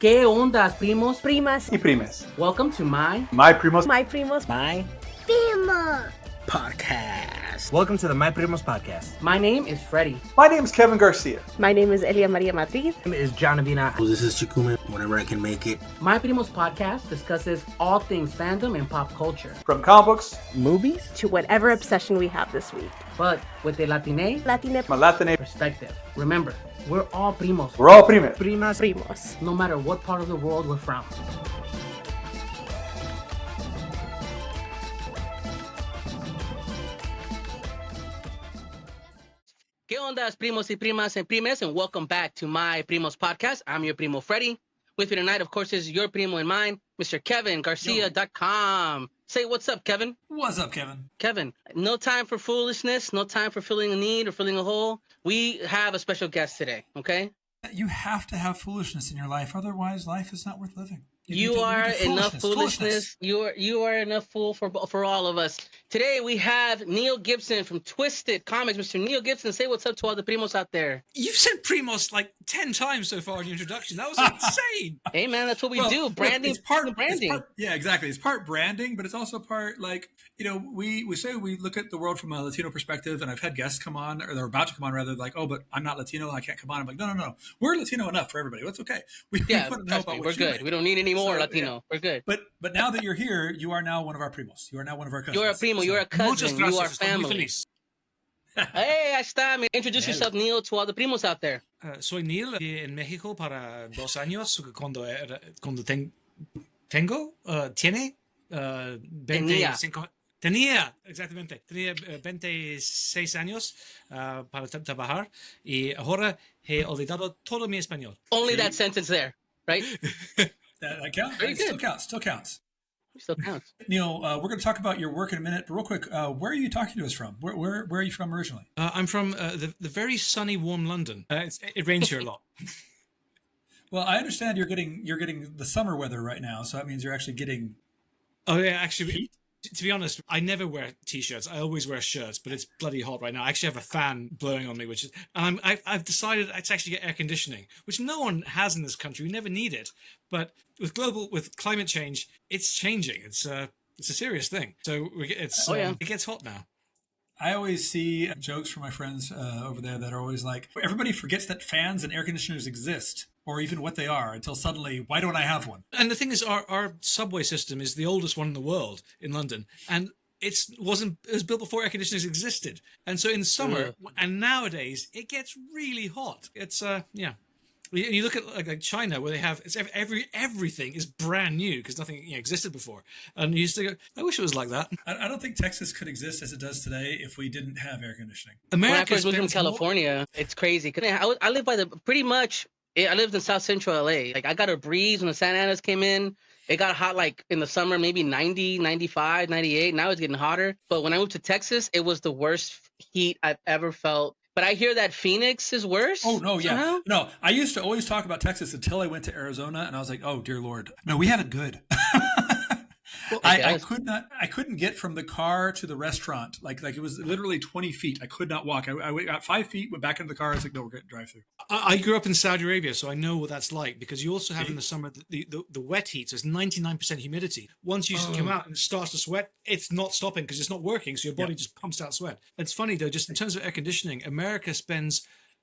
¿Qué ondas, primos? Primas y primes. Welcome to My Primos My Primos Primo Podcast. Welcome to the My Primos Podcast. My name is Freddie. My name is Kevin Garcia. My name is Elia Maria Matriz. My name is Janavina. This is Chikume, whenever I can make it. My Primos Podcast discusses all things fandom and pop culture, From comic books, Movies? To whatever obsession we have this week. but with a Latine Malatine, perspective. Remember, we're all primos. we're all primes. Primas. Primos. No matter what part of the world we're from. ¿Qué ondas, primos y primas and primes? And welcome back to My Primos Podcast. I'm your primo, Freddie. With me tonight, of course, is your primo and mine, Mr. Kevin Garcia.com. Say what's up, Kevin. What's up, Kevin? Kevin, no time for foolishness, no time for filling a need or filling a hole. We have a special guest today, okay? You have to have foolishness in your life, otherwise life is not worth living. You are enough foolishness. You are enough fool for all of us. Today we have Neil Gibson from Twisted Comics. Mr. Neil Gibson, say what's up to all the primos out there. You've said primos like 10 times so far in your introduction. That was insane. Hey man, that's what we do. Branding, it's part branding. Yeah, exactly. It's part branding, but it's also part we say we look at the world from a Latino perspective, and I've had guests come on, or they're about to come on rather, like, oh, but I'm not Latino, I can't come on. I'm like, no. We're Latino enough for everybody. It's okay. We want to know about what we're good. Make. We don't need any more Latino. Yeah. We're good. But now that you're here, you are now one of our primos. You are now one of our cousins. You're a primo. You're a cousin. You are family. Hey, ahí está. Introduce yourself, Neil, to all the primos out there. Soy Neil en México para 2 años cuando tiene 25. Tenía 26 años para trabajar y ahora he olvidado todo mi español. Only that sentence there, right? That counts. Still counts. Still counts. Neil, we're going to talk about your work in a minute, but real quick, where are you talking to us from? Where are you from originally? I'm from the very sunny, warm London. It rains here a lot. Well, I understand you're getting the summer weather right now, so that means you're actually getting. Oh yeah, actually. Heat? To be honest, I never wear t-shirts. I always wear shirts, but it's bloody hot right now. I actually have a fan blowing on me, which is, and I've decided to actually get air conditioning, which no one has in this country. We never need it, but with climate change, it's changing. It's a serious thing. So it gets hot now. I always see jokes from my friends over there that are always like, everybody forgets that fans and air conditioners exist, or even what they are, until suddenly, why don't I have one? And the thing is, our subway system is the oldest one in the world in London, and it was built before air conditioners existed. And so in summer and nowadays, it gets really hot. It's You look at like China, where they have everything is brand new because nothing existed before, and you used to go, I wish it was like that. I don't think Texas could exist as it does today if we didn't have air conditioning. When I first moved from California, it's crazy. Cause I live by I lived in South Central LA. Like I got a breeze when the Santa Anas came in. It got hot like in the summer, maybe 90, 95, 98. Now it's getting hotter. But when I moved to Texas, it was the worst heat I've ever felt. But I hear that Phoenix is worse. Oh, no, yeah. Somehow? No, I used to always talk about Texas until I went to Arizona, and I was like, oh, dear Lord. No, we have it good. Well, I couldn't get from the car to the restaurant. Like it was literally 20 feet. I could not walk. I got 5 feet, went back into the car. I was like, no, we're going to drive through. I grew up in Saudi Arabia, so I know what that's like, because you also have in the summer the wet heat. So it's 99% humidity. Once you come out and it starts to sweat, it's not stopping because it's not working. So your body just pumps out sweat. It's funny though, just in terms of air conditioning, America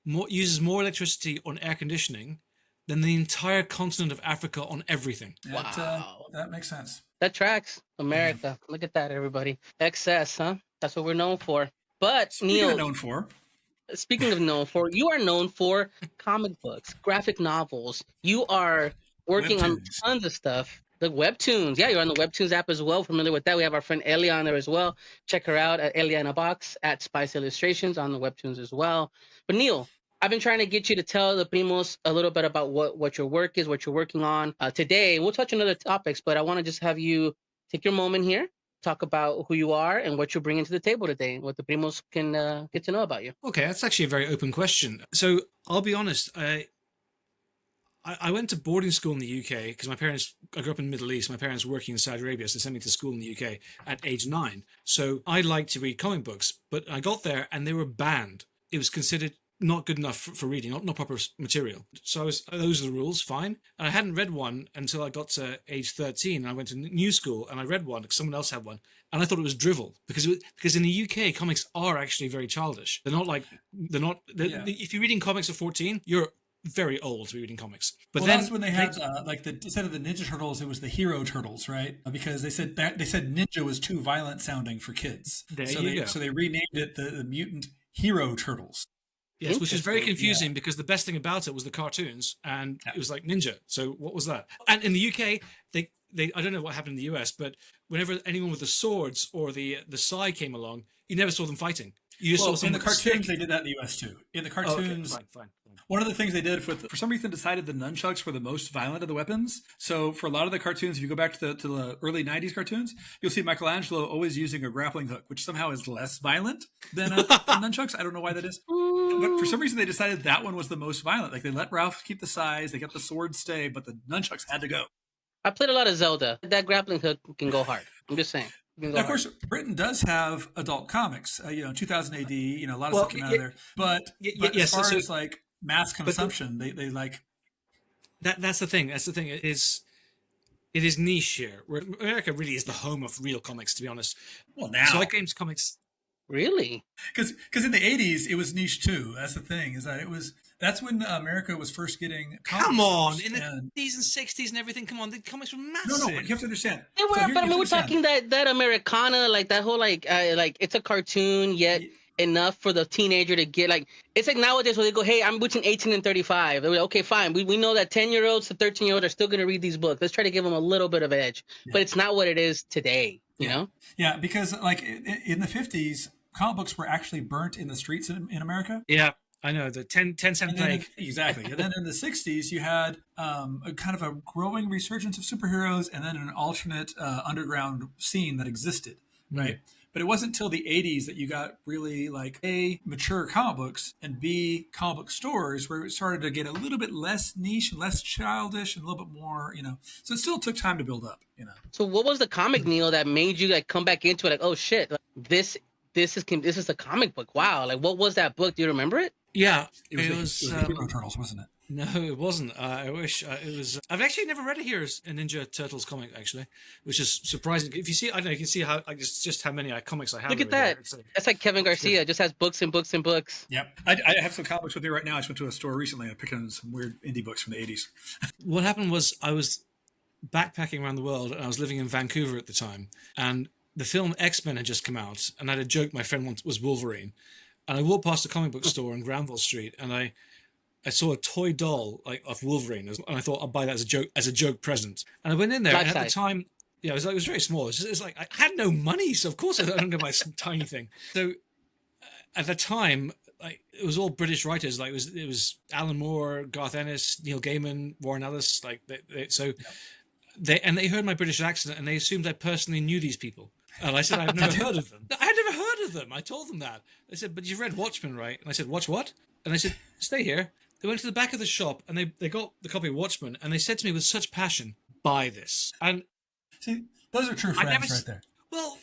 uses more electricity on air conditioning than the entire continent of Africa on everything. That makes sense. That tracks. America. Look at that, everybody. Excess, huh? That's what we're known for. But, Neil, speaking of known for, you are known for comic books, graphic novels. You are working on tons of stuff. The webtoons. Yeah, you're on the webtoons app as well. Familiar with that? We have our friend Elia on there as well. Check her out at Elia in a Box at Spice Illustrations on the webtoons as well. But, Neil, I've been trying to get you to tell the primos a little bit about what your work is, what you're working on. Today, we'll touch on other topics, but I want to just have you take your moment here, talk about who you are and what you're bringing to the table today, and what the primos can get to know about you. Okay, that's actually a very open question. So I'll be honest, I went to boarding school in the UK because I grew up in the Middle East. My parents were working in Saudi Arabia, so they sent me to school in the UK at age 9. So I liked to read comic books, but I got there and they were banned. It was considered not good enough for reading, not proper material. So those are the rules, fine. And I hadn't read one until I got to age 13. I went to new school and I read one because someone else had one. And I thought it was drivel because in the UK, comics are actually very childish. If you're reading comics at 14, you're very old to be reading comics. But then that's when they had instead of the Ninja Turtles, it was the Hero Turtles, right? Because they said Ninja was too violent sounding for kids. So they renamed it the Mutant Hero Turtles. Yes, which is very confusing because the best thing about it was the cartoons, and it was like Ninja. So what was that? And in the UK, they I don't know what happened in the US, but whenever anyone with the swords or the sai came along, you never saw them fighting. You just saw in the cartoons, they did that in the US too. In the cartoons, fine. One of the things they did for some reason decided the nunchucks were the most violent of the weapons. So for a lot of the cartoons, if you go back to the early 90s cartoons, you'll see Michelangelo always using a grappling hook, which somehow is less violent than nunchucks. I don't know why that is. But for some reason, they decided that one was the most violent. Like they let Ralph keep the sais, they kept the sword stay, but the nunchucks had to go. I played a lot of Zelda. That grappling hook can go hard. I'm just saying. Now, of course, Britain does have adult comics. 2000 AD. A lot of stuff came out of there. But as far as like mass consumption, they like. That's the thing. That's the thing. It is niche here. Where America really is the home of real comics, to be honest. Well, now. So I came to comics. Really? Because in the 80s, it was niche too. That's the thing, is that that's when America was first getting comics. Come on, in the 50s and 60s and everything, come on, the comics were massive. No, but you have to understand. Yeah, we're talking that Americana, like that whole like it's a cartoon, yet enough for the teenager to get like, it's like nowadays where they go, hey, I'm between 18 and 35. They're like, okay, fine. We know that 10-year-olds to 13-year-olds are still going to read these books. Let's try to give them a little bit of edge. Yeah. But it's not what it is today, you know? Yeah, because like in the 50s, comic books were actually burnt in the streets in America. Yeah, I know, the 10-cent plague. Exactly. And then in the 60s, you had a kind of a growing resurgence of superheroes and then an alternate underground scene that existed, right? But it wasn't until the 80s that you got really like A, mature comic books, and B, comic book stores where it started to get a little bit less niche and less childish and a little bit more, So it still took time to build up, So what was the comic, Neil, that made you like come back into it? Like, oh shit, like, this is a comic book. Wow. Like, what was that book? Do you remember it? Yeah. It was the Hero Turtles, wasn't it? No, it wasn't. I wish it was. I've actually never read a Ninja Turtles comic, actually, which is surprising. If you see, I don't know, you can see how just how many comics I have. Look at that. That's like Kevin Garcia. Just has books and books and books. Yep. I have some comics with me right now. I just went to a store recently and I picked up some weird indie books from the 80s. What happened was I was backpacking around the world and I was living in Vancouver at the time. And the film X-Men had just come out. And I had a joke my friend was Wolverine. And I walked past a comic book store in Granville Street and I saw a toy doll like of Wolverine, and I thought I'll buy that as a joke present. And I went in there, and at the time, it was very small. It's like I had no money, so of course I don't go buy some tiny thing. So at the time, like it was all British writers. Like it was Alan Moore, Garth Ennis, Neil Gaiman, Warren Ellis. Like they heard my British accent and they assumed I personally knew these people. And I said I've never heard of them. I had never heard of them. I told them that. They said, "But you've read Watchmen, right?" And I said, "Watch what?" And they said, "Stay here." They went to the back of the shop and they got the copy of Watchmen and they said to me with such passion, "Buy this." And see, those are true friends right there. Well,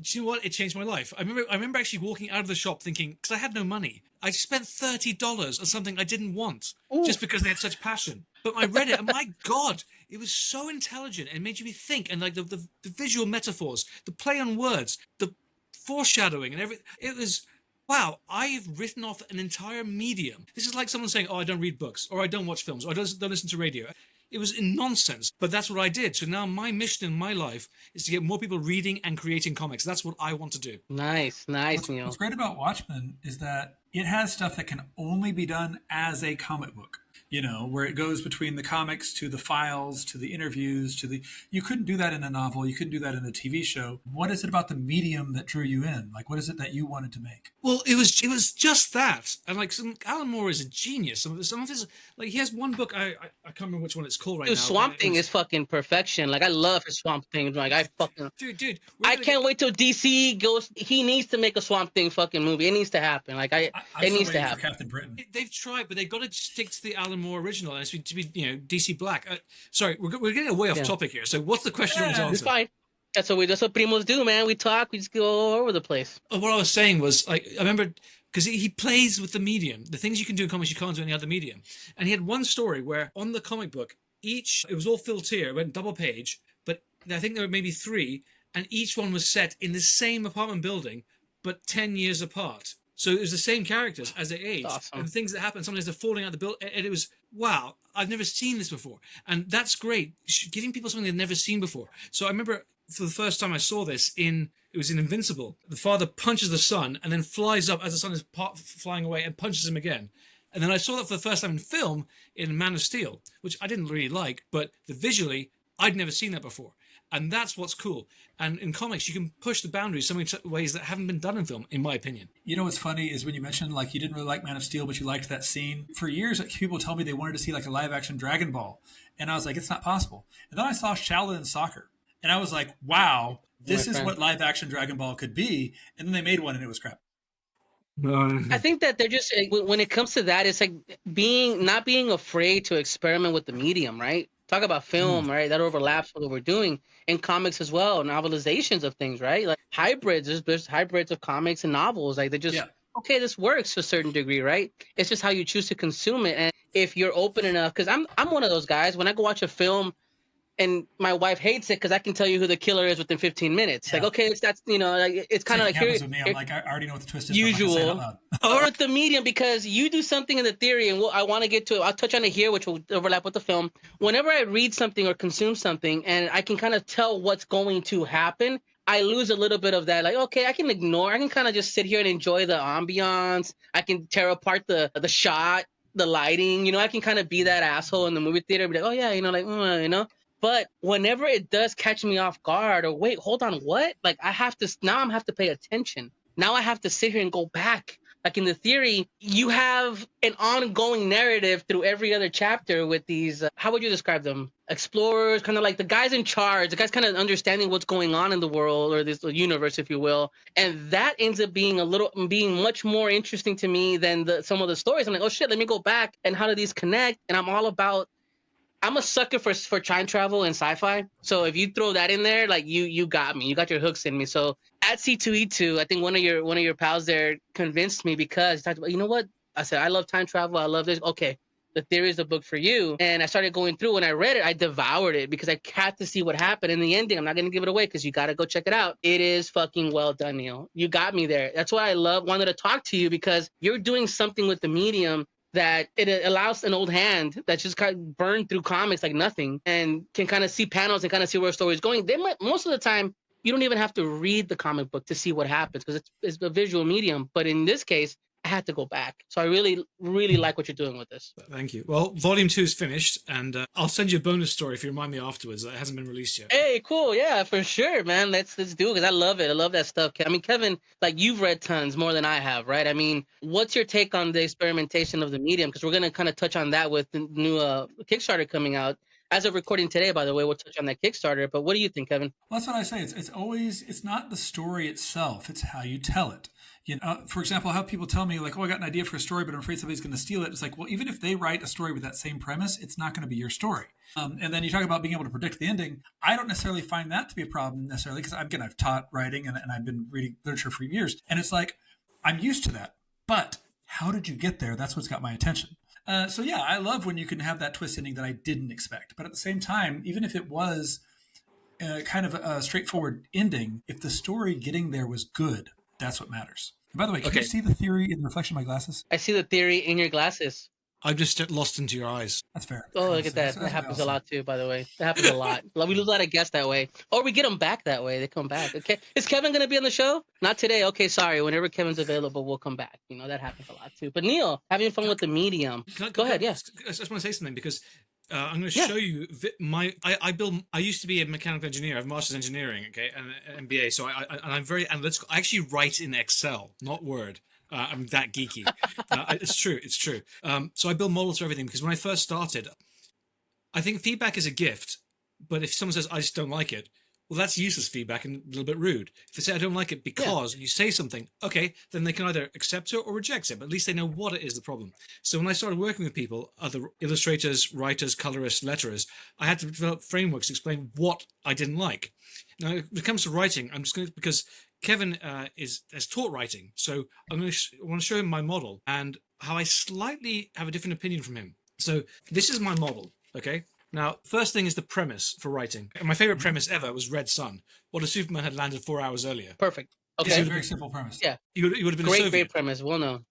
do you know what? It changed my life. I remember actually walking out of the shop thinking, because I had no money, I spent $30 on something I didn't want just because they had such passion. But I read it and my God, it was so intelligent and made you think, and like the visual metaphors, the play on words, the foreshadowing and everything. It was, wow, I've written off an entire medium. This is like someone saying, "Oh, I don't read books," or "I don't watch films," or "I don't listen to radio." It was nonsense, but that's what I did. So now my mission in my life is to get more people reading and creating comics. That's what I want to do. Nice, Neil. What's great about Watchmen is that it has stuff that can only be done as a comic book. Where it goes between the comics to the files to the interviews you couldn't do that in a novel. You couldn't do that in a TV show. What is it about the medium that drew you in? Like, what is it that you wanted to make? Well, it was just that. And like Alan Moore is a genius. Some of his, like he has one book, I can't remember which one it's called right now. Swamp Thing is fucking perfection. Like I love his Swamp Thing. Like Dude. I can't wait till DC goes. He needs to make a Swamp Thing fucking movie. It needs to happen. Like it needs to happen. Captain Britain. They've tried, but they've got to stick to the Alan Moore original, and it's to be DC Black. Sorry, we're getting way off topic here. So what's the question? It's fine. That's what primos do, man. We talk. We just go all over the place. What I was saying was, like, I remember because he plays with the medium. The things you can do in comics you can't do in any other medium. And he had one story where on the comic book, it was all filled tier, it went double page, but I think there were maybe 3, and each one was set in the same apartment building, but 10 years apart. So it was the same characters as they aged. Awesome. And things that happen, sometimes they're falling out the building, and it was, wow, I've never seen this before. And that's great, giving people something they've never seen before. So I remember for the first time I saw this it was in Invincible. The father punches the son and then flies up as the son is flying away and punches him again. And then I saw that for the first time in film in Man of Steel, which I didn't really like, but visually, I'd never seen that before. And that's what's cool. And in comics, you can push the boundaries so many ways that haven't been done in film, in my opinion. You know what's funny is when you mentioned like you didn't really like Man of Steel, but you liked that scene. For years, people tell me they wanted to see like a live action Dragon Ball. And I was like, it's not possible. And then I saw Shaolin Soccer. And I was like, wow, this is what live action Dragon Ball could be. And then they made one and it was crap. I think that they're just, when it comes to that, it's like not being afraid to experiment with the medium, right? Talk about film, right? That overlaps with what we're doing in comics as well, novelizations of things, right? Like hybrids, there's hybrids of comics and novels. Like they're just, okay, this works to a certain degree, right? It's just how you choose to consume it. And if you're open enough, because I'm one of those guys, when I go watch a film, and my wife hates it because I can tell you who the killer is within 15 minutes. Like, okay, it's kind of like happens with me. I'm like, I already know what the twist is. Usual. Or with the medium, because you do something in the theory, and I want to get to it. I'll touch on it here, which will overlap with the film. Whenever I read something or consume something, and I can kind of tell what's going to happen, I lose a little bit of that. Like, okay, I can ignore. I can kind of just sit here and enjoy the ambiance. I can tear apart the shot, the lighting. I can kind of be that asshole in the movie theater. Be like, oh yeah, But whenever it does catch me off guard, or wait, hold on, what? Like I have to pay attention. Now I have to sit here and go back. Like in the theory, you have an ongoing narrative through every other chapter with these, how would you describe them? Explorers, kind of like the guys in charge, the guys kind of understanding what's going on in the world or this universe, if you will. And that ends up being much more interesting to me than some of the stories. I'm like, oh shit, let me go back and how do these connect? And I'm a sucker for time travel and sci-fi. So if you throw that in there, like you got me. You got your hooks in me. So at C2E2, I think one of your pals there convinced me because he talked about, you know what? I said, I love time travel. I love this. Okay, the theory is the book for you. And I started going through. When I read it, I devoured it because I had to see what happened in the ending. I'm not going to give it away because you got to go check it out. It is fucking well done, Neil. You got me there. That's why wanted to talk to you, because you're doing something with the medium that it allows an old hand that's just kind of burned through comics like nothing and can kind of see panels and kind of see where a story is going. Most of the time, you don't even have to read the comic book to see what happens because it's a visual medium. But in this case, I had to go back. So I really, really like what you're doing with this. Thank you. Well, Volume 2 is finished, and I'll send you a bonus story if you remind me afterwards. It hasn't been released yet. Hey, cool. Yeah, for sure, man. Let's do it because I love it. I love that stuff. I mean, Kevin, like you've read tons more than I have, right? I mean, what's your take on the experimentation of the medium? Because we're going to kind of touch on that with the new Kickstarter coming out. As of recording today, by the way, we'll touch on that Kickstarter. But what do you think, Kevin? Well, that's what I say. It's not the story itself. It's how you tell it. For example, how people tell me like, oh, I got an idea for a story, but I'm afraid somebody's going to steal it. It's like, well, even if they write a story with that same premise, it's not going to be your story. And then you talk about being able to predict the ending. I don't necessarily find that to be a problem necessarily because I've taught writing and I've been reading literature for years. And it's like, I'm used to that. But how did you get there? That's what's got my attention. So yeah, I love when you can have that twist ending that I didn't expect. But at the same time, even if it was kind of a straightforward ending, if the story getting there was good, that's what matters. And by the way, can you see the theory in the reflection of my glasses? I see the theory in your glasses. I've just lost into your eyes. That's fair. Oh, look at that. That happens a lot too, by the way. That happens a lot. We lose a lot of guests that way. Or we get them back that way. They come back. Okay. Is Kevin going to be on the show? Not today. Okay, sorry. Whenever Kevin's available, we'll come back. That happens a lot too. But Neil, having fun with the medium. Go ahead. Yes. I just want to say something because I'm going to show you I used to be a mechanical engineer. I have master's engineering, okay, and an MBA. So I'm very analytical. I actually write in Excel, not Word. I'm that geeky. It's true. So I build models for everything because when I first started, I think feedback is a gift. But if someone says, I just don't like it, well, that's useless feedback and a little bit rude. If they say, I don't like it because you say something, okay, then they can either accept it or reject it. But at least they know what it is the problem. So when I started working with people, other illustrators, writers, colorists, letterers, I had to develop frameworks to explain what I didn't like. Now, when it comes to writing, I'm just going to, because Kevin has taught writing, so I want to show him my model and how I slightly have a different opinion from him. So this is my model, okay? Now, first thing is the premise for writing. My favorite premise ever was Red Sun. What if Superman had landed 4 hours earlier? Perfect. Okay. It's a very simple premise. Yeah. You would have been a Great, Soviet. great premise. Well known.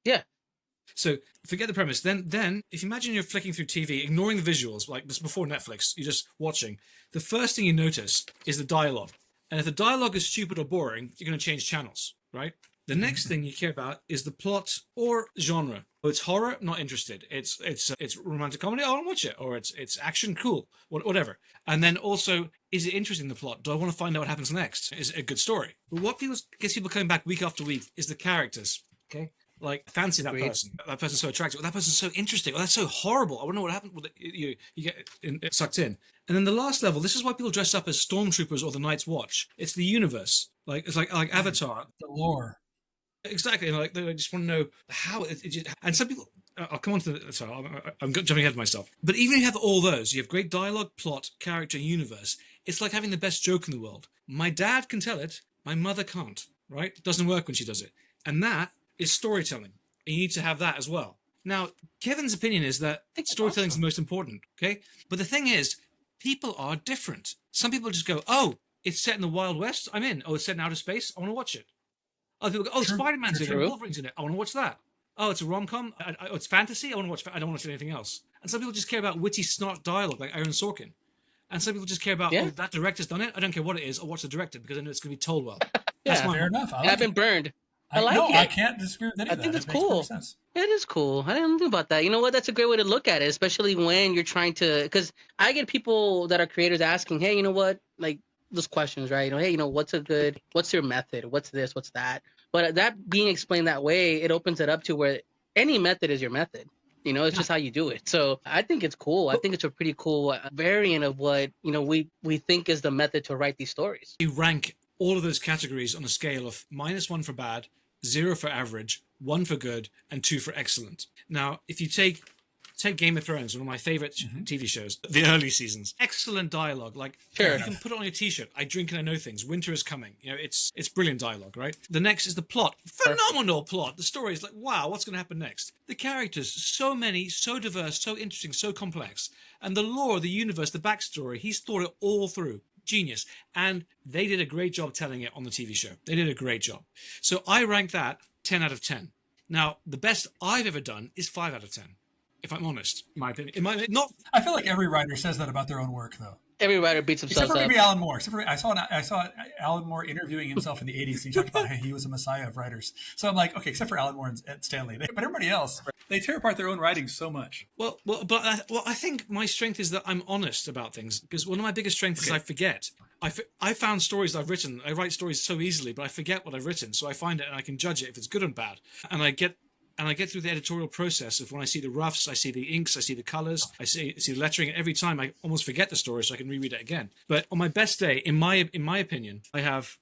Yeah. So forget the premise. Then if you imagine you're flicking through TV, ignoring the visuals, like this before Netflix, you're just watching. The first thing you notice is the dialogue. And if the dialogue is stupid or boring, you're going to change channels, right? The next thing you care about is the plot or genre. Oh, it's horror, not interested. It's romantic comedy, I want to watch it. Or it's action, cool, whatever. And then also, is it interesting, the plot? Do I want to find out what happens next? Is it a good story? But what gets people coming back week after week is the characters, okay? Like, fancy that person. That person's so attractive. That person's so interesting. Oh, that's so horrible. I want to know what happened. You get sucked in. And then the last level, this is why people dress up as stormtroopers or the Night's Watch. It's the universe. It's like Avatar. The lore. Exactly. And they just want to know how and some people, I'll come on to I'm jumping ahead of myself. But even if you have all those, you have great dialogue, plot, character, universe. It's like having the best joke in the world. My dad can tell it. My mother can't, right? It doesn't work when she does it. And that is storytelling. And you need to have that as well. Now, Kevin's opinion is that storytelling is the most important, okay? But the thing is, people are different. Some people just go, oh, it's set in the Wild West, I'm in. Oh, it's set in outer space, I want to watch it. Other people go, oh, Spider-Man's in it, Wolverine's in it, I want to watch that. Oh, it's a rom-com, it's fantasy, I want to watch. I don't want to watch anything else. And some people just care about witty, snark dialogue like Aaron Sorkin. And some people just care about, oh, that director's done it, I don't care what it is, I'll watch the director because I know it's going to be told well. That's fair enough. I've been burned. I like it. I can't disagree with any of that. I think it's cool. It is cool. I didn't think about that. You know what? That's a great way to look at it, especially when you're trying to. Because I get people that are creators asking, "Hey, you know what? Like those questions, right? You know, hey, you know, what's your method? What's this? What's that?" But that being explained that way, it opens it up to where any method is your method. You know, it's just how you do it. So I think it's cool. I think it's a pretty cool variant of what we think is the method to write these stories. You rank all of those categories on a scale of -1 for bad, 0 for average, 1 for good, and 2 for excellent. Now, if you take Game of Thrones, one of my favorite TV shows, the early seasons, excellent dialogue. Like, you can put it on your T-shirt. I drink and I know things. Winter is coming. You know, it's brilliant dialogue, right? The next is the plot. Phenomenal plot. The story is like, wow, what's going to happen next? The characters, so many, so diverse, so interesting, so complex. And the lore, the universe, the backstory, he's thought it all through. Genius. And they did a great job telling it on the TV show. They did a great job. So I rank that 10 out of 10. Now, the best I've ever done is 5 out of 10, if I'm honest, in my opinion. I feel like every writer says that about their own work, though. Every writer beats himself Except for up. maybe Alan Moore. I saw Alan Moore interviewing himself in the 80s. And he talked about how he was a messiah of writers. So I'm like, okay, except for Alan Moore and Stanley. But everybody else, they tear apart their own writing so much. Well, I think my strength is that I'm honest about things. Because one of my biggest strengths is I forget. I found stories I've written. I write stories so easily, but I forget what I've written. So I find it and I can judge it if it's good and bad. And I get through the editorial process of when I see the roughs, I see the inks, I see the colors, I see the lettering, and every time I almost forget the story so I can reread it again. But on my best day, in my opinion, I have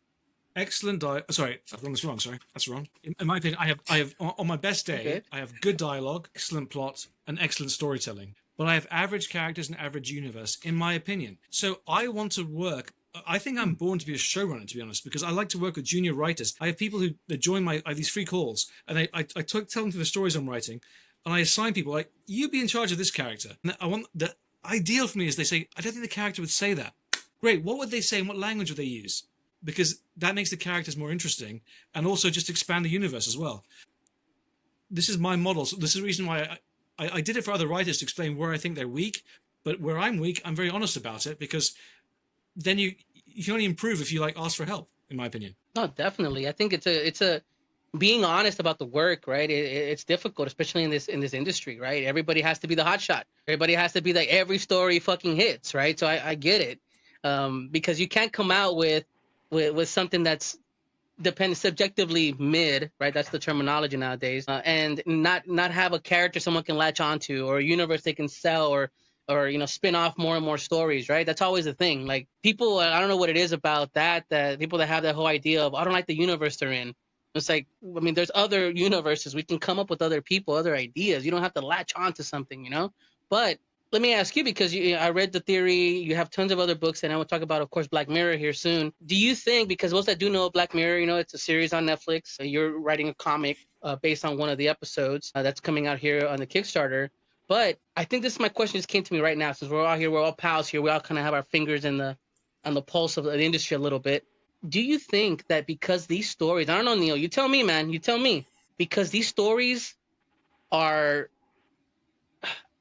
excellent sorry, I've done this wrong, sorry. That's wrong. In my opinion, I have on my best day, I have good dialogue, excellent plot, and excellent storytelling. But I have average characters and average universe, in my opinion. So I want to work. I think I'm born to be a showrunner, to be honest, because I like to work with junior writers. I have people that join I have these free calls, and I tell them through the stories I'm writing, and I assign people like, you be in charge of this character. And I want the ideal for me is they say, I don't think the character would say that. Great, what would they say and what language would they use? Because that makes the characters more interesting and also just expand the universe as well. This is my model. So this is the reason why I did it for other writers to explain where I think they're weak, but where I'm weak, I'm very honest about it, because then you can only improve if you ask for help, in my opinion. No, definitely. I think it's a being honest about the work, right? It's difficult, especially in this industry, right? Everybody has to be the hot shot. Everybody has to be like every story fucking hits, right? So I get it, because you can't come out with something that's subjectively mid, right? That's the terminology nowadays, and not have a character someone can latch onto or a universe they can sell or spin off more and more stories, right? That's always the thing. Like, people, I don't know what it is about that people that have that whole idea of, I don't like the universe they're in. It's like, I mean, there's other universes. We can come up with other people, other ideas. You don't have to latch onto something, But let me ask you, because I read the theory. You have tons of other books, and I will talk about, of course, Black Mirror here soon. Do you think, because most that do know Black Mirror, it's a series on Netflix. You're writing a comic based on one of the episodes that's coming out here on the Kickstarter. But I think this is my question. Just came to me right now, since we're all here, we're all pals here. We all kind of have our fingers in on the pulse of the industry a little bit. Do you think that because these stories, I don't know, Neil, you tell me, man, you tell me, because these stories are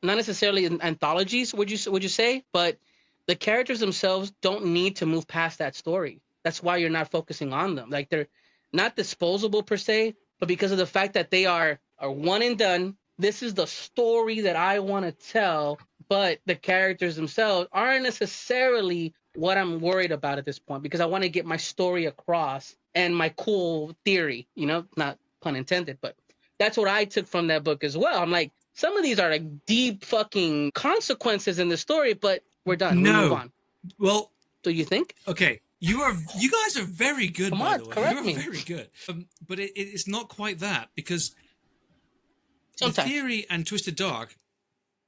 not necessarily anthologies, would you say, but the characters themselves don't need to move past that story. That's why you're not focusing on them. Like, they're not disposable per se, but because of the fact that they are one and done. This is the story that I want to tell, but the characters themselves aren't necessarily what I'm worried about at this point, because I want to get my story across and my cool theory, not pun intended, but that's what I took from that book as well. I'm like, some of these are like deep fucking consequences in the story, but we're done. We move No. on. Well, do you think? Okay. You guys are very good, Come by on, the way. correct You're me. very good. But it's not quite that, because Sometimes. The Theory and Twisted Dark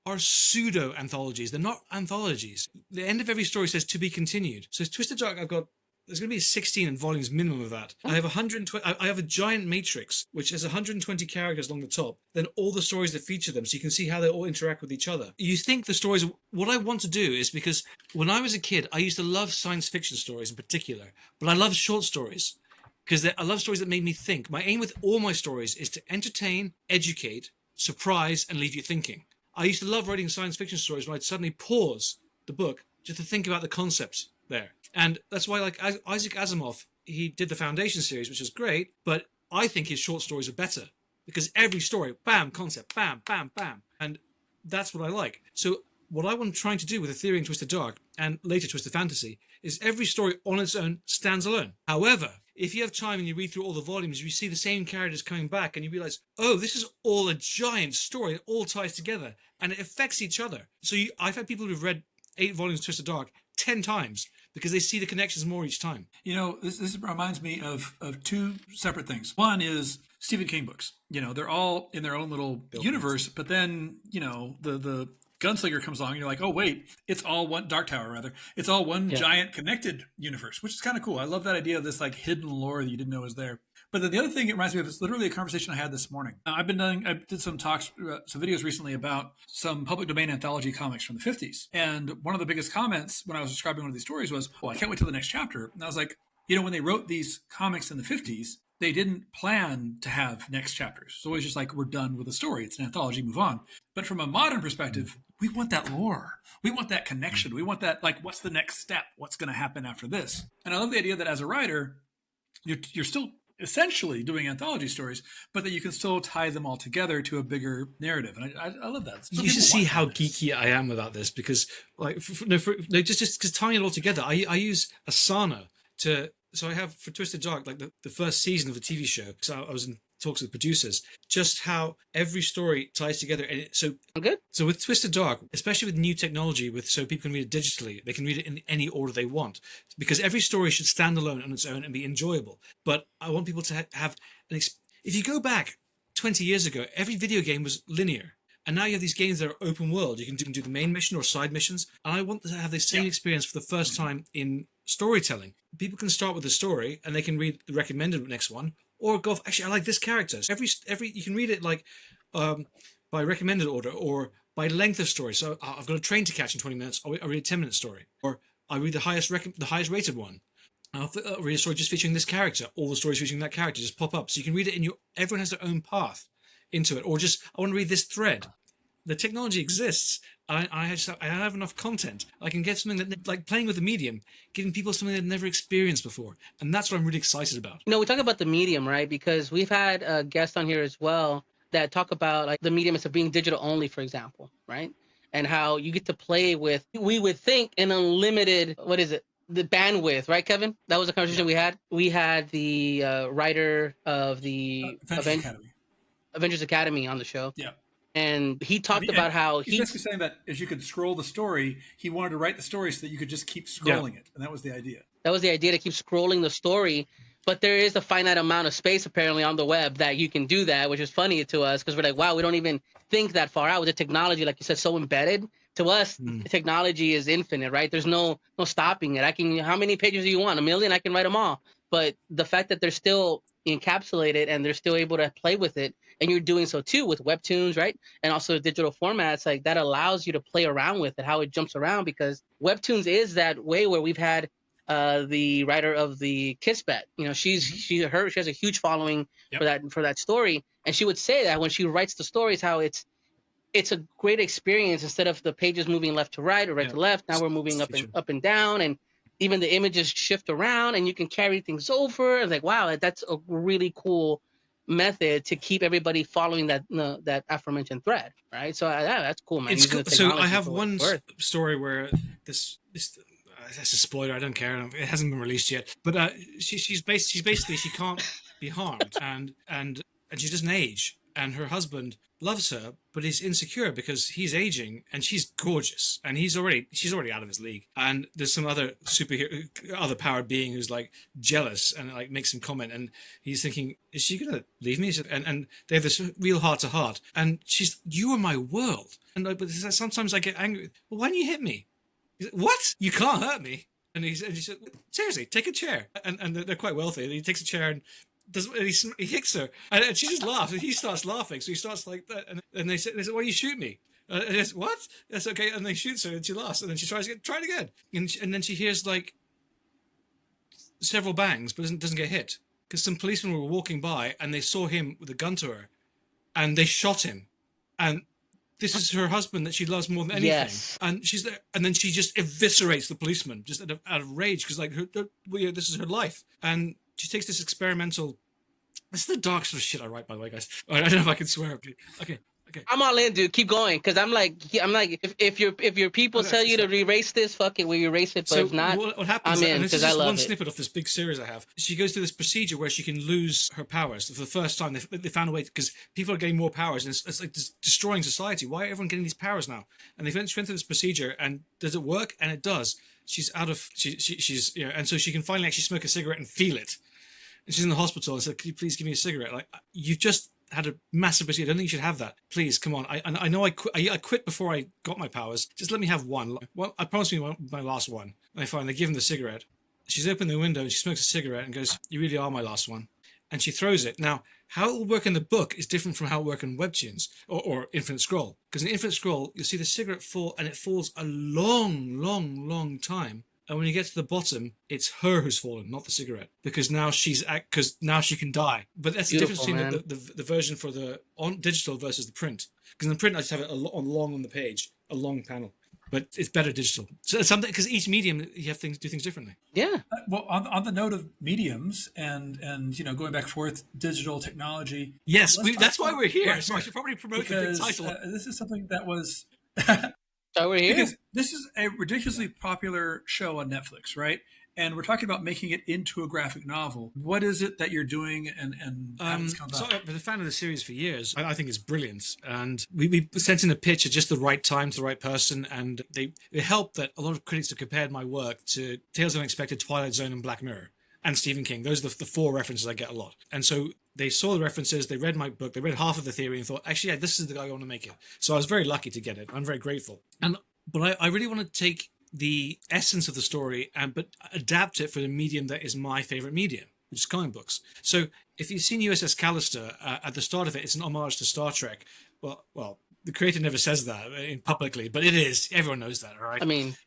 are pseudo anthologies. They're not anthologies. The end of every story says to be continued. So Twisted Dark, there's going to be 16 volumes minimum of that. I have 120. I have a giant matrix which has 120 characters along the top. Then all the stories that feature them, so you can see how they all interact with each other. You think the stories? What I want to do is, because when I was a kid, I used to love science fiction stories in particular, but I love short stories because I love stories that made me think. My aim with all my stories is to entertain, educate, surprise, and leave you thinking. I used to love writing science fiction stories when I'd suddenly pause the book just to think about the concepts there. And that's why, like Isaac Asimov, he did the Foundation series, which is great, but I think his short stories are better because every story, bam, concept, bam, bam, bam. And that's what I like. So what I'm trying to do with The Theory and Twisted Dark, and later Twisted Fantasy, is every story on its own stands alone. However, if you have time and you read through all the volumes, you see the same characters coming back and you realize, oh, this is all a giant story. It all ties together and it affects each other. So I've had people who've read 8 volumes of Twisted Dark 10 times because they see the connections more each time. This reminds me of 2 separate things. One is Stephen King books. They're all in their own little universe, but then, the Gunslinger comes along and you're like, oh, wait, it's all one, Dark Tower, rather. It's all one giant connected universe, which is kind of cool. I love that idea of this like hidden lore that you didn't know was there. But then the other thing it reminds me of is literally a conversation I had this morning. I did some talks, some videos recently about some public domain anthology comics from the 50s. And one of the biggest comments when I was describing one of these stories was, I can't wait till the next chapter. And I was like, when they wrote these comics in the 50s, they didn't plan to have next chapters. It's always just like, we're done with the story. It's an anthology, move on. But from a modern perspective, we want that lore. We want that connection. We want that, like, what's the next step? What's going to happen after this? And I love the idea that as a writer, you're still essentially doing anthology stories, but that you can still tie them all together to a bigger narrative. And I love that. You should see how geeky I am about this because, like, just because tying it all together, I use Asana to. So I have for Twisted Dark, like the first season of the TV show, because I was in talks with producers, just how every story ties together. And so with Twisted Dark, especially with new technology, so people can read it digitally, they can read it in any order they want, because every story should stand alone on its own and be enjoyable. But I want people to have if you go back 20 years ago, every video game was linear. And now you have these games that are open world. You can do the main mission or side missions. And I want to have the same experience for the first time in storytelling. People can start with the story and they can read the recommended next one, or go, actually, I like this character. So every you can read it like by recommended order or by length of story. So I've got a train to catch in 20 minutes. I read a 10-minute story, or I read the highest rated one. I'll read a story just featuring this character. All the stories featuring that character just pop up. So you can read it everyone has their own path into it, or just I want to read this thread. The technology exists. I have enough content. I can get something that, like playing with the medium, giving people something they've never experienced before, and that's what I'm really excited about. We talk about the medium, right? Because we've had guests on here as well that talk about like the medium as being digital only, for example, right? And how you get to play with, we would think, an unlimited, the bandwidth, right, Kevin? That was a conversation we had. We had the writer of the Avengers Academy on the show. Yeah. And he talked about how he's basically saying that as you could scroll the story, he wanted to write the story so that you could just keep scrolling it. And that was the idea. That was the idea, to keep scrolling the story. But there is a finite amount of space apparently on the web that you can do that, which is funny to us because we're like, wow, we don't even think that far out with the technology, like you said, so embedded To us, technology is infinite, right? There's no stopping it. How many pages do you want? 1,000,000? I can write them all. But the fact that they're still encapsulated and they're still able to play with it, and you're doing so too with webtoons, right? And also digital formats, like that allows you to play around with it, how it jumps around, because webtoons is that way where we've had the writer of the Kismet. She has a huge following for that story, and she would say that when she writes the stories, how it's a great experience. Instead of the pages moving left to right or right to left, now we're moving up and down, and even the images shift around, and you can carry things over. It's like, wow, that's a really cool method to keep everybody following that aforementioned thread, right? So that's cool, man. It's cool. So I have one story where this that's a spoiler. I don't care. It hasn't been released yet. But she's basically she can't be harmed, and she doesn't age. And her husband loves her, but he's insecure because he's aging and she's gorgeous, and she's already out of his league. And there's some other other powered being who's like jealous and like makes some comment, and he's thinking, is she gonna leave me? And they have this real heart to heart, and you are my world. And but sometimes I get angry. Well, why don't you hit me? He's like, what? You can't hurt me. And he said, seriously, take a chair. And they're quite wealthy. And he takes a chair and he hits her, and she just laughs, and he starts laughing. So he starts like that, and they say, "Why don't you shoot me?" And says, what? That's okay. And they shoots her, and she laughs, and then she try it again, and then she hears like several bangs, but doesn't get hit, because some policemen were walking by and they saw him with a gun to her, and they shot him, and this is her husband that she loves more than anything. Yes. And she's there, and then she just eviscerates the policeman just out of rage, because like this is her life, and she takes this experimental. This is the dark sort of shit I write, by the way, guys. I don't know if I can swear. Okay. I'm all in, dude. Keep going, because I'm like, if your people tell you to erase this, fuck it, we erase it. But so if not, what happens? I'm in, because I love one snippet of this big series I have. She goes through this procedure where she can lose her powers for the first time. They found a way, because people are getting more powers, and it's like destroying society. Why are everyone getting these powers now? And they went through this procedure, and does it work? And it does. She's out of she's and so she can finally actually smoke a cigarette and feel it. And she's in the hospital and said, "Could you please give me a cigarette? Like, you've just had a massive procedure. I don't think you should have that. Please, come on. I know I quit before I got my powers. Just let me have one. Well, I promised me my last one." And they give him the cigarette. She's opened the window and she smokes a cigarette and goes, "You really are my last one." And she throws it. Now, how it will work in the book is different from how it will work in webtoons or Infinite Scroll. Because in Infinite Scroll, you'll see the cigarette fall, and it falls a long, long, long time. And when you get to the bottom, it's her who's fallen, not the cigarette, because now she can die. But that's the difference between the version for the digital versus the print. Because in the print, I just have it long on the page, a long panel. But it's better digital. So it's something, because each medium you have do things differently. Yeah. Well, on the note of mediums and going back and forth, digital technology. Yes, that's why we're here. So I should probably promote the big title. This is something that was. So we're here. Because this is a ridiculously popular show on Netflix, right? And we're talking about making it into a graphic novel. What is it that you're doing, and how does it come about? I've been a fan of the series for years. I think it's brilliant. And we sent in a pitch at just the right time to the right person, and it helped that a lot of critics have compared my work to Tales of Unexpected, Twilight Zone, and Black Mirror, and Stephen King. Those are the four references I get a lot. And so they saw the references, they read my book, they read half of the theory and thought, actually, yeah, this is the guy I want to make it. So I was very lucky to get it. I'm very grateful. But I really want to take the essence of the story but adapt it for the medium that is my favorite medium, which is comic books. So if you've seen USS Callister, at the start of it, it's an homage to Star Trek. Well, the creator never says that publicly, but it is. Everyone knows that, all right? I mean,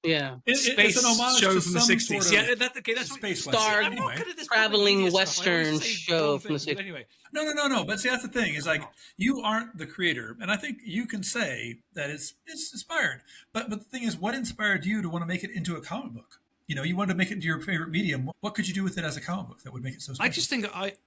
yeah. It's an homage show to from the 60s. Sort of that's space Star anyway. traveling Western show from the 60s. Anyway. No. But see, that's the thing. Is like, you aren't the creator, and I think you can say that it's inspired. But the thing is, what inspired you to want to make it into a comic book? You wanted to make it into your favorite medium. What could you do with it as a comic book that would make it so special? I just think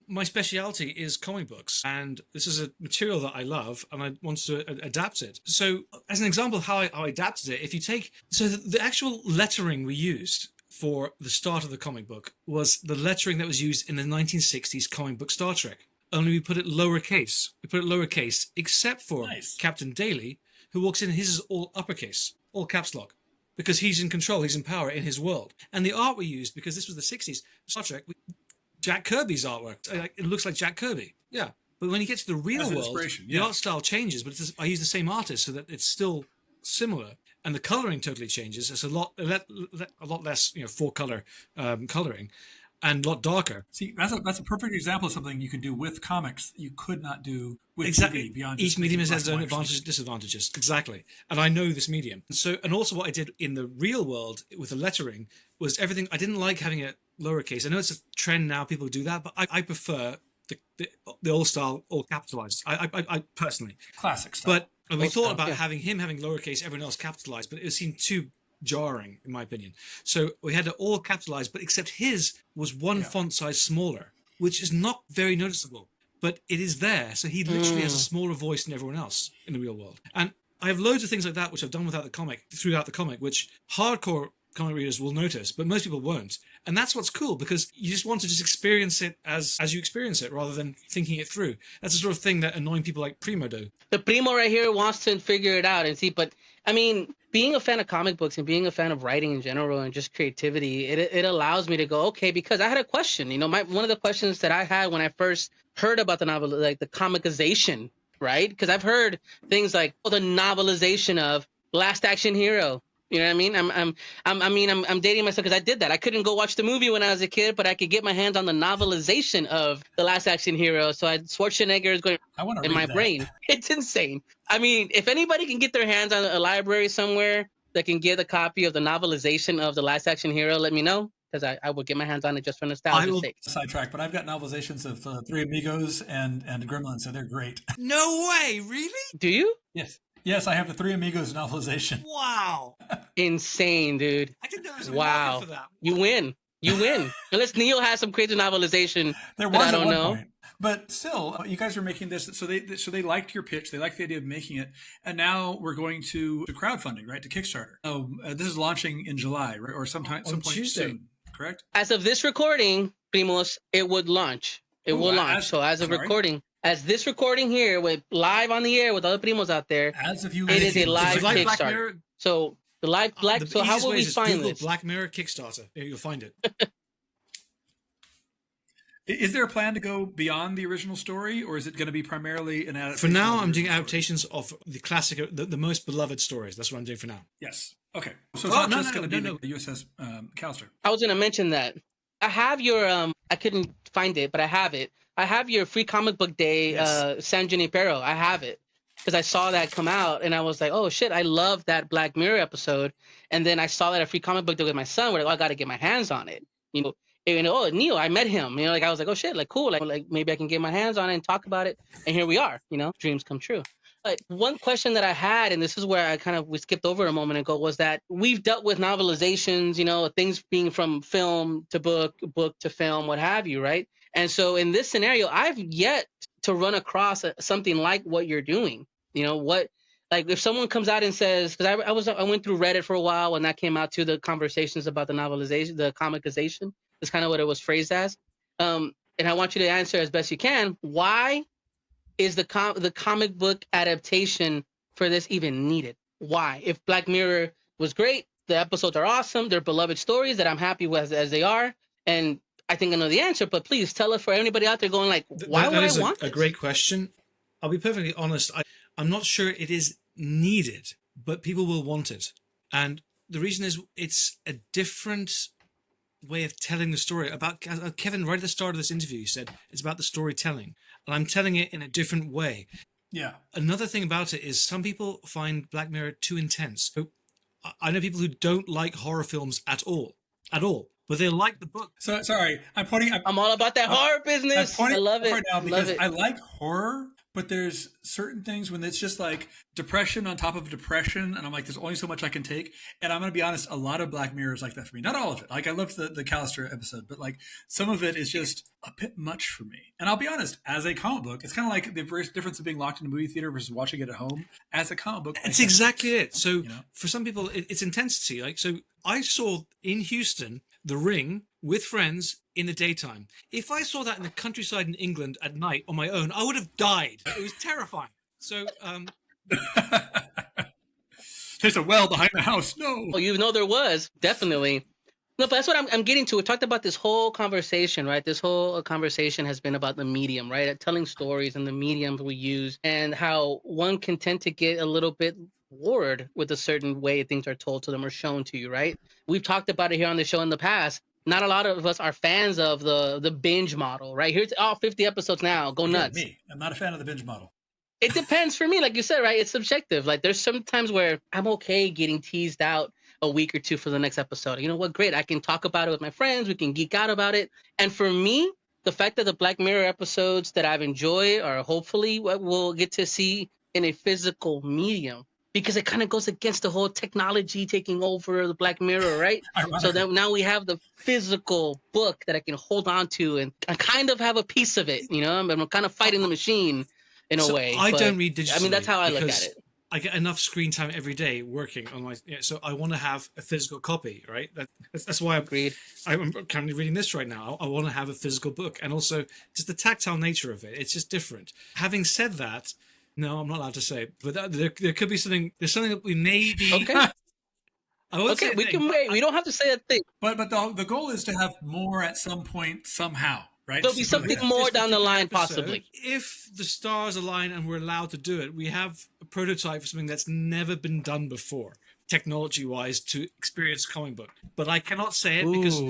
my speciality is comic books, and this is a material that I love, and I want to adapt it. So, as an example of how I adapted it, if you take the actual lettering we used for the start of the comic book was the lettering that was used in the 1960s comic book Star Trek. Only we put it lowercase. Except for Captain Daly, who walks in. His is all uppercase, all caps lock. Because he's in control, he's in power in his world. And the art we used, because this was the 60s, Star Trek, Jack Kirby's artwork. It looks like Jack Kirby. Yeah. But when you get to the real As an world, inspiration, the yeah. art style changes, but I use the same artist so that it's still similar, and the coloring totally changes. It's a lot less, 4-color coloring, and a lot darker. See, that's a perfect example of something you can do with comics that you could not do with Exactly. TV beyond Each just medium making has its own black and white or advantages something. and disadvantages. Exactly. And I know this medium. So, and also what I did in the real world with the lettering was everything. I didn't like having it lowercase. I know it's a trend now, people do that, but I prefer the old style, all capitalized. I personally. Classic stuff. But we thought about yeah. having lowercase, everyone else capitalized, but it seemed too jarring, in my opinion. So we had it all capitalized, but except his was one font size smaller, which is not very noticeable, but it is there. So he literally has a smaller voice than everyone else in the real world. And I have loads of things like that, which I've done throughout the comic, which hardcore comic readers will notice, but most people won't. And that's what's cool, because you just want to just experience it as you experience it rather than thinking it through. That's the sort of thing that annoying people like Primo do. The Primo right here wants to figure it out and see, but I mean, being a fan of comic books and being a fan of writing in general and just creativity, it allows me to go, okay, because I had a question. One of the questions that I had when I first heard about the novel, like the comicization, right? Because I've heard things like the novelization of Last Action Hero. You know what I mean? I'm dating myself because I did that. I couldn't go watch the movie when I was a kid, but I could get my hands on the novelization of The Last Action Hero. So Schwarzenegger is going in my brain. It's insane. I mean, if anybody can get their hands on a library somewhere that can get a copy of the novelization of The Last Action Hero, let me know, because I will get my hands on it just for nostalgia's sake. Sidetrack, but I've got novelizations of Three Amigos and Gremlins, so they're great. No way, really? Do you? Yes, I have the Three Amigos novelization. Wow. Insane, dude. I didn't know there was a Wow. market for that. You win. Unless Neil has some crazy novelization There that was I don't at one know. point. But still, you guys are making this, so they liked your pitch, they liked the idea of making it, and now we're going to crowdfunding, right, to Kickstarter. Oh, this is launching in July, right, or some point Tuesday. soon, correct? As of this recording, Primos, it would launch. It will launch. So as of recording, as this recording here, with live on the air with other Primos out there, As of you, it is a live Black Kickstarter. Mirror. So the live black. The So how easiest will way we is just find Google this? Black Mirror Kickstarter. You'll find it. Is there a plan to go beyond the original story, or is it going to be primarily an adaptation? For now, of the I'm doing original adaptations of the classic, the most beloved stories. That's what I'm doing for now. story? Yes. Okay. So it's not no, just no, going to no, be no. the USS Callister. I was going to mention that. I have your I couldn't find it, but I have it. I have your free comic book day San Junipero. I have it because I saw that come out and I was like, oh shit, I love that Black Mirror episode. And then I saw that at free comic book day with my son. We're like, oh, I got to get my hands on it. Oh, Neil, I met him. Like I was like, oh shit, like cool, like maybe I can get my hands on it and talk about it. And here we are. Dreams come true. But one question that I had, and this is where we skipped over a moment ago, was that we've dealt with novelizations, things being from film to book to film, what have you, right? And so in this scenario, I've yet to run across something like what you're doing. Like if someone comes out and says, because I went through Reddit for a while when that came out too, the conversations about the novelization, the comicization, is kind of what it was phrased as. And I want you to answer as best you can. Why is the comic book adaptation for this even needed? Why? If Black Mirror was great, the episodes are awesome, they're beloved stories that I'm happy with as they are, and I think I know the answer, but please tell us, for anybody out there going like, why would I want this? A great question. I'll be perfectly honest. I'm not sure it is needed, but people will want it. And the reason is it's a different way of telling the story. About Kevin, right at the start of this interview, you said it's about the storytelling. And I'm telling it in a different way. Yeah. Another thing about it is some people find Black Mirror too intense. So I know people who don't like horror films at all, but they like the book. So sorry, I'm all about that horror business. I love it. Now because I like horror, but there's certain things when it's just like depression on top of depression, and I'm like, there's only so much I can take. And I'm going to be honest, a lot of Black Mirror is like that for me. Not all of it. Like I loved the Callister episode, but like some of it is just a bit much for me. And I'll be honest, as a comic book, it's kind of like the difference of being locked in a movie theater versus watching it at home. As a comic book, it's exactly it. So for some people, it's intensity. Like, so I saw in Houston The Ring with friends in the daytime. If I saw that in the countryside in England at night on my own, I would have died. It was terrifying. So, there's a well behind the house. No. Well, there was definitely. No, but that's what I'm getting to. We talked about this whole conversation, right? This whole conversation has been about the medium, right? Telling stories and the mediums we use, and how one can tend to get a little bit bored with a certain way things are told to them or shown to you, right? We've talked about it here on the show in the past. Not a lot of us are fans of the binge model, right? Here's all 50 episodes now. Go Again, nuts. me. I'm not a fan of the binge model. It depends for me, like you said, right? It's subjective. Like there's some times where I'm okay getting teased out a week or two for the next episode. You know what? Great. I can talk about it with my friends. We can geek out about it. And for me, the fact that the Black Mirror episodes that I've enjoyed are hopefully what we'll get to see in a physical medium, because it kind of goes against the whole technology taking over the Black Mirror, right? So that now we have the physical book that I can hold on to and I kind of have a piece of it, you know? I'm kind of fighting the machine in a way. I don't read digitally. I mean, that's how I look at it. I get enough screen time every day working on my. So I want to have a physical copy, right? That's why I'm currently reading this right now. I want to have a physical book, and also just the tactile nature of it. It's just different. Having said that, no, I'm not allowed to say it, but there could be something. There's something that we may be. Okay. Okay, we can wait. We don't have to say a thing. But the goal is to have more at some point somehow. Right? There'll be something more down the line, possibly. If the stars align and we're allowed to do it, we have a prototype for something that's never been done before, technology-wise, to experience comic book. But I cannot say it because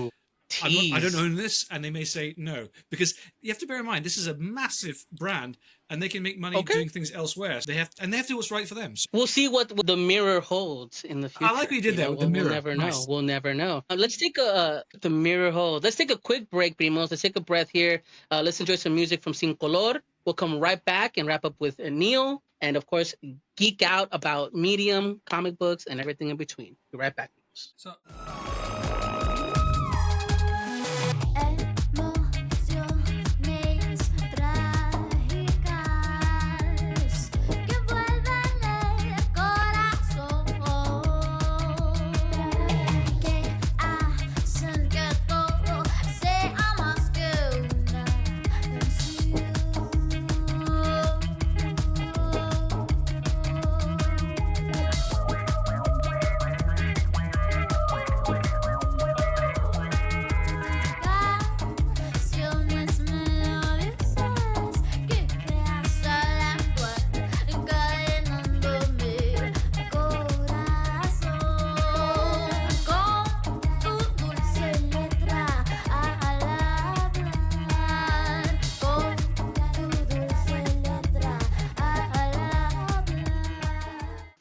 I don't own this, and they may say no. Because you have to bear in mind, this is a massive brand, and they can make money doing things elsewhere. They have to do what's right for them. So we'll see what the mirror holds in the future. I like what you did there with the mirror. We'll never know. We'll never know. Let's take the mirror hold. Let's take a quick break, Primos. Let's take a breath here. Let's enjoy some music from Sin Color. We'll come right back and wrap up with Neil, and of course, geek out about Medium, comic books, and everything in between. Be right back. So.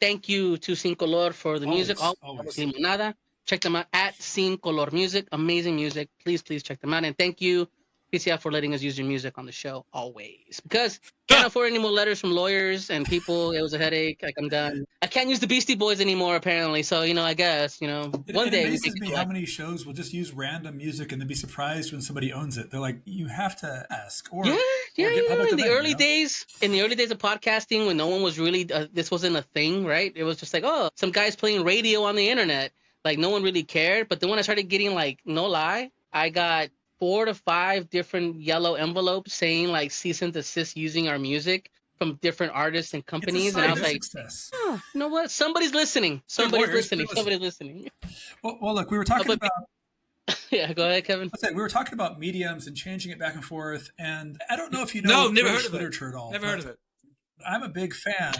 Thank you to Sin Color for the music. Always. Check them out at Sin Color Music. Amazing music. Please check them out. And thank you, PCF, for letting us use your music on the show always. Because can't afford any more letters from lawyers and people. It was a headache. Like, I'm done. I can't use the Beastie Boys anymore, apparently. So, I guess, one day. It amazes me how many shows will just use random music and then be surprised when somebody owns it. They're like, you have to ask. Or yeah. In the early days of podcasting, when no one was really, this wasn't a thing, right? It was just like, oh, some guys playing radio on the internet. Like, no one really cared. But then when I started getting, like, no lie, I got 4 to 5 different yellow envelopes saying, like, cease and desist using our music from different artists and companies. And I was like, oh, you know what? Somebody's listening. Somebody's listening. Well, look, we were talking about... Yeah, go ahead, Kevin. We were talking about mediums and changing it back and forth, and I don't know if you know never heard of literature at all. Never heard of it. I'm a big fan.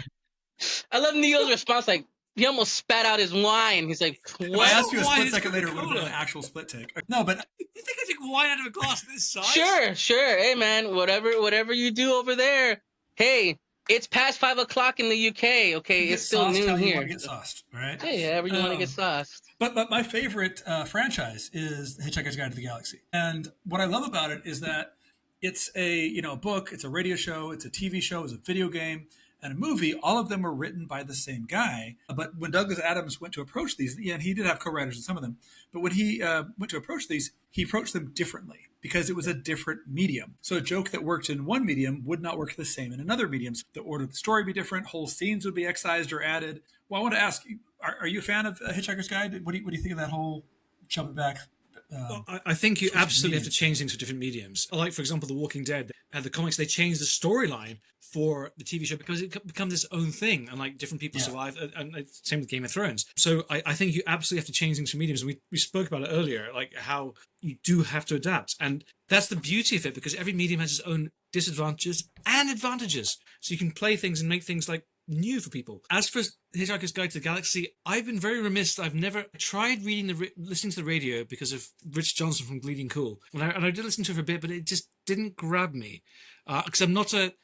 I love Neil's response. Like, he almost spat out his wine. He's like, "What?" If I asked you a split second later, it would have been an actual split take. No, but you think I take wine out of a glass this size? Sure. Hey, man, whatever you do over there. Hey, it's past 5 o'clock in the UK. Okay, it's still noon here. You want to get sauced, right? Hey, however you want to get sauced. But my favorite franchise is The Hitchhiker's Guide to the Galaxy. And what I love about it is that it's a book, it's a radio show, it's a TV show, it's a video game, and a movie. All of them were written by the same guy. But when Douglas Adams went to approach these, and he did have co-writers in some of them, but when he went to approach these, he approached them differently because it was a different medium. So a joke that worked in one medium would not work the same in another medium. So the order of the story would be different, whole scenes would be excised or added. Well, I want to ask you, are you a fan of Hitchhiker's Guide? What do you think of that whole jumping back I think you switch absolutely have to mediums. change things for different mediums. Like, for example, The Walking Dead had the comics. They changed the storyline for the TV show because it becomes its own thing, and like different people survive. And same with Game of Thrones. So I think you absolutely have to change things for mediums. We spoke about it earlier, like how you do have to adapt, and that's the beauty of it because every medium has its own disadvantages and advantages. So you can play things and make things like new for people. As for Hitchhiker's Guide to the Galaxy, I've been very remiss. I've never tried listening to the radio because of Rich Johnson from Bleeding Cool, and I did listen to it for a bit, but it just didn't grab me because I'm not a.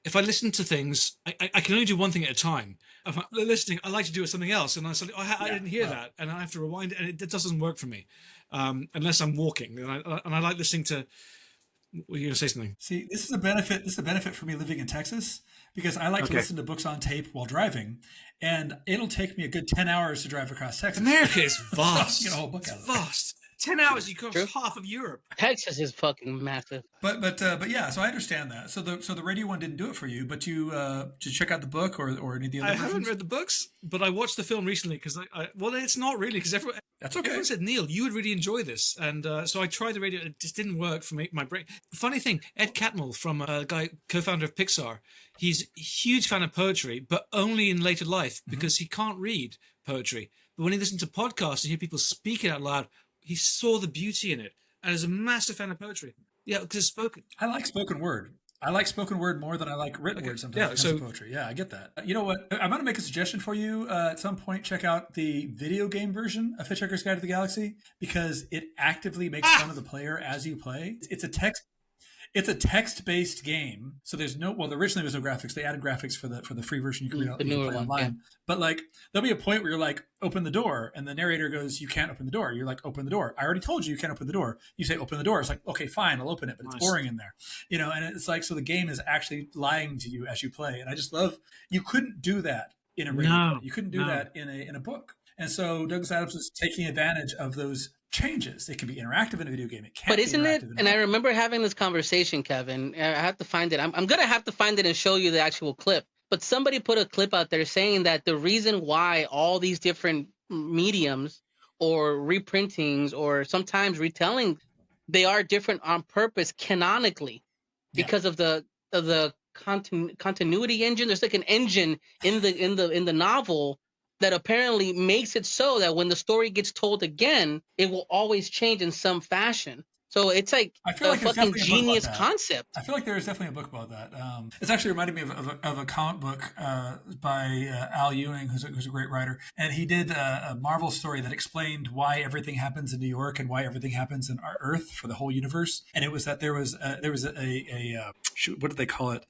If I listen to things, I can only do one thing at a time. If I'm listening, I like to do something else, and I didn't hear that, and I have to rewind it, and it doesn't work for me unless I'm walking, and I like listening to. Were you going to say something? See, this is a benefit. This is a benefit for me living in Texas because I like to listen to books on tape while driving, and it'll take me a good 10 hours to drive across Texas. America is vast. Get a whole book out of it. Vast. 10 hours, you cover half of Europe. Texas is fucking massive. But yeah, so I understand that. So the radio one didn't do it for you, but you did you check out the book or any of the other I versions? haven't read the books, but I watched the film recently because well, it's not really because That's okay. everyone said, Neil, you would really enjoy this. And so I tried the radio. It just didn't work for my brain. Funny thing, Ed Catmull, from a guy, co-founder of Pixar, he's a huge fan of poetry, but only in later life because he can't read poetry. But when he listens to podcasts and hear people speak it out loud, he saw the beauty in it. And is a massive fan of poetry. Yeah, because it's spoken. I like spoken word. I like spoken word more than I like written word sometimes. Yeah, When it comes to poetry. Yeah, I get that. You know what? I'm going to make a suggestion for you. At some point, check out the video game version of Hitchhiker's Guide to the Galaxy because it actively makes fun of the player as you play. It's a text-based game, so there's no. Well, originally there was no graphics. They added graphics for the free version you can read out, The you can newer play one, online. yeah. But like, there'll be a point where you're like, "Open the door," and the narrator goes, "You can't open the door." You're like, "Open the door." I already told you can't open the door. You say, "Open the door." It's like, okay, fine, I'll open it, but it's boring in there, And it's like, so the game is actually lying to you as you play, and I just love. You couldn't do that in a radio play. You couldn't do that in a book, and so Douglas Adams is taking advantage of those changes. It can be interactive in a video game. It can't. But isn't it? And I remember having this conversation, Kevin. I have to find it. I'm gonna have to find it and show you the actual clip. But somebody put a clip out there saying that the reason why all these different mediums or reprintings or sometimes retelling, they are different on purpose canonically because of the continuity engine. There's like an engine in the novel that apparently makes it so that when the story gets told again, it will always change in some fashion. So it's like I feel like fucking genius concept. I feel like there is definitely a book about that. It's actually reminded me of a comic book by Al Ewing, who's a great writer, and he did a Marvel story that explained why everything happens in New York and why everything happens in our Earth for the whole universe. And it was that there was a what did they call it?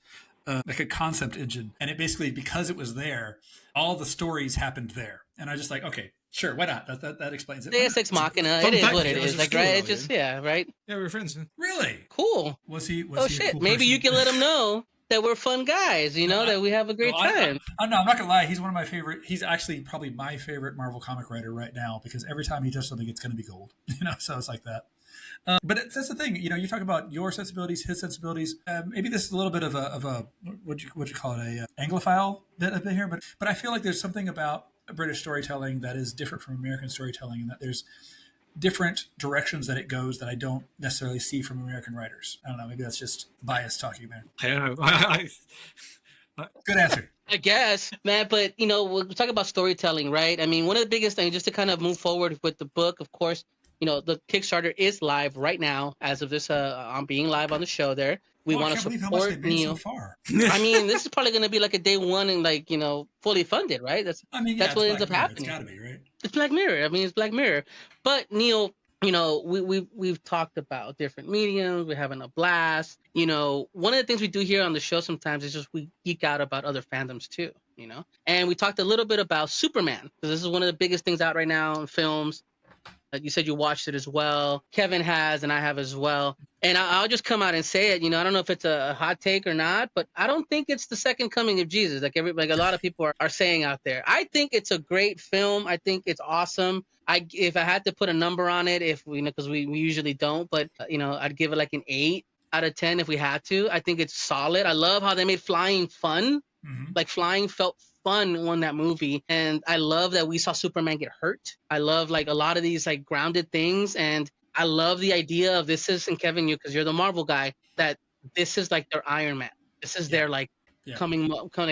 Like a concept engine, and it basically, because it was there, all the stories happened there. And I just like, okay, sure, why not? That explains it. Deus Ex Machina, it is what it is. Like, right? It just, right? Yeah, we're friends. Really cool. Was he? Shit! A cool Maybe person? you can let him know that we're fun guys. That we have a great time. I'm not gonna lie. He's one of my favorite. He's actually probably my favorite Marvel comic writer right now because every time he does something, it's going to be gold. So it's like that. But that's the thing, you talk about your sensibilities, his sensibilities. Maybe this is a little bit of a what you call it, a Anglophile bit of it here, but I feel like there's something about British storytelling that is different from American storytelling, and that there's different directions that it goes that I don't necessarily see from American writers. I don't know. Maybe that's just bias talking there. I don't know. Good answer. I guess, man, but we'll talk about storytelling, right? I mean, one of the biggest things, just to kind of move forward with the book, of course, the Kickstarter is live right now as of this. I'm being live on the show there. We want to support Neil. So far. I mean, this is probably going to be like a day one and fully funded, right? That's what ends up happening. It's got to be, right? It's Black Mirror. I mean, it's Black Mirror. But Neil, we've talked about different mediums. We're having a blast. One of the things we do here on the show sometimes is just we geek out about other fandoms too. And we talked a little bit about Superman, because this is one of the biggest things out right now in films. You said you watched it as well. Kevin has, and I have as well. And I'll just come out and say it. I don't know if it's a hot take or not, but I don't think it's the second coming of Jesus, like a lot of people are saying out there. I think it's a great film. I think it's awesome. If I had to put a number on it, because we usually don't, but I'd give it like an 8 out of 10 if we had to. I think it's solid. I love how they made flying fun. Mm-hmm. Like flying felt fun in that movie, and I love that we saw Superman get hurt. I love like a lot of these like grounded things, and I love the idea of this is, and Kevin, you because you're the Marvel guy, that this is like their Iron Man. This is their like coming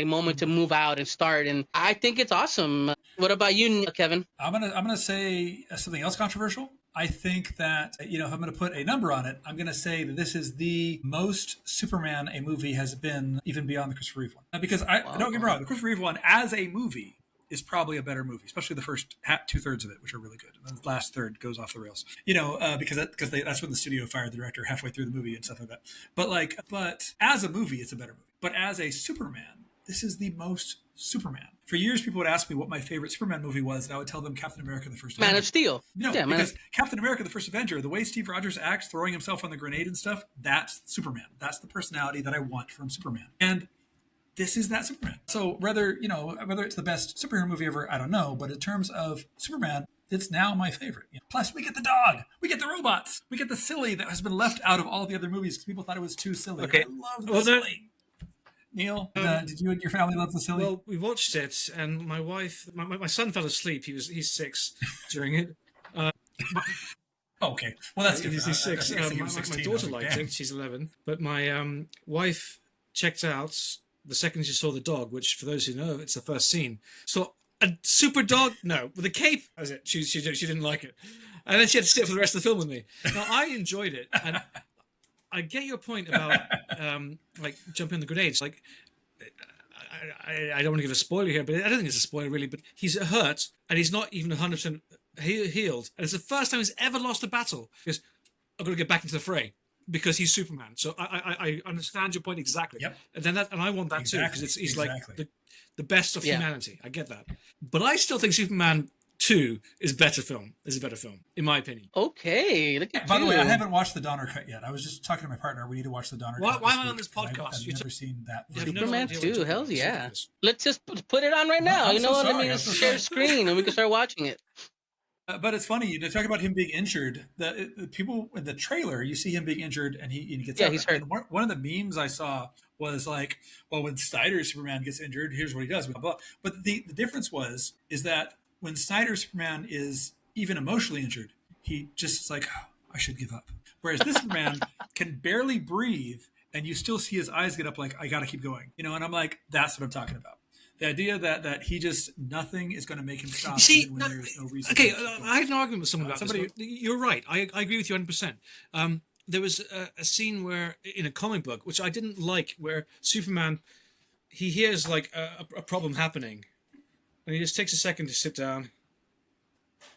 moment to move out and start, and I think it's awesome. What about you, Kevin? I'm gonna say something else controversial. I think that, if I'm going to put a number on it, I'm going to say that this is the most Superman a movie has been, even beyond the Christopher Reeve one. Because don't get me wrong, the Christopher Reeve one as a movie is probably a better movie, especially the first 2/3 of it, which are really good. And the last third goes off the rails, because that's when the studio fired the director halfway through the movie and stuff like that. But as a movie, it's a better movie. But as a Superman, this is the most Superman. For years, people would ask me what my favorite Superman movie was, and I would tell them Captain America: The First Avenger. Man of Steel. Because Captain America: The First Avenger, the way Steve Rogers acts, throwing himself on the grenade and stuff, that's Superman. That's the personality that I want from Superman. And this is that Superman. So whether it's the best superhero movie ever, I don't know. But in terms of Superman, it's now my favorite. Plus, we get the dog, we get the robots, we get the silly that has been left out of all the other movies because people thought it was too silly. Okay. I love the silly. Neil, did you and your family love the silly? Well, we watched it, and my wife, my son fell asleep. He's 6 during it. Okay, well that's different. He's 6. My daughter liked it. She's 11, but my wife checked out the second she saw the dog. Which, for those who know, it's the first scene. So a super dog, no, with a cape. That was it. She didn't like it, and then she had to sit for the rest of the film with me. Now I enjoyed it, and I get your point about like jumping the grenades. Like, I don't want to give a spoiler here, but I don't think it's a spoiler really. But he's hurt and he's not even 100% healed, and it's the first time he's ever lost a battle. Because I've got to get back into the fray because he's Superman. So I understand your point exactly. Yep. And I want that too because he's like the best of humanity. I get that, but I still think Superman 2 is a better film, in my opinion. Okay. By the way, I haven't watched the Donner cut yet. I was just talking to my partner. We need to watch the Donner cut. Why am I on this podcast? I've never seen that. Superman 2, hell yeah. Let's just put it on right now. Let me share screen and we can start watching it. But it's funny, you talk about him being injured. The people in the trailer, you see him being injured and he gets up. He's hurt. And one of the memes I saw was like, well, when Snyder's Superman gets injured, here's what he does. Blah, blah. But the difference is that when Snyder's Superman is even emotionally injured, he just is like, oh, I should give up. Whereas this Superman can barely breathe, and you still see his eyes get up like, I got to keep going. And I'm like, that's what I'm talking about. The idea that he just, nothing is going to make him stop when there's no reason. Okay, I had an argument with someone about this. You're right. I agree with you 100%. There was a scene where, in a comic book, which I didn't like, where Superman, he hears like a problem happening, and he just takes a second to sit down,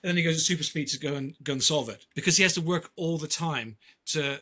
and then he goes at super speed to go and solve it because he has to work all the time because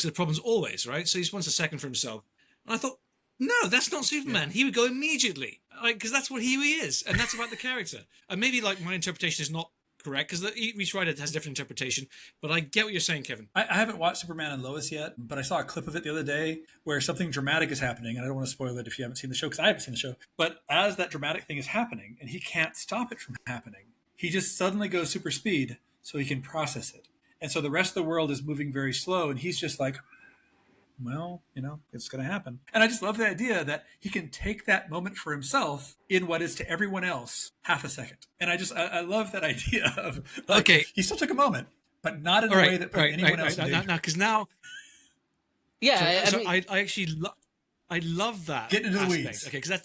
the problem's always right. So he just wants a second for himself. And I thought, no, that's not Superman. He would go immediately, because that's what he is, and that's about the character. And maybe like my interpretation is not correct because each writer has a different interpretation. But I get what you're saying, Kevin. I haven't watched Superman and Lois yet, but I saw a clip of it the other day where something dramatic is happening, and I don't want to spoil it if you haven't seen the show because I haven't seen the show. But as that dramatic thing is happening, and he can't stop it from happening, he just suddenly goes super speed so he can process it. And so the rest of the world is moving very slow, and he's just like, well, it's going to happen. And I just love the idea that he can take that moment for himself in what is to everyone else half a second. And I love that idea of, he still took a moment, but not in a way that put anyone else in danger. Now, because now... Yeah, I love that. Getting into the aspect. weeds. Okay, because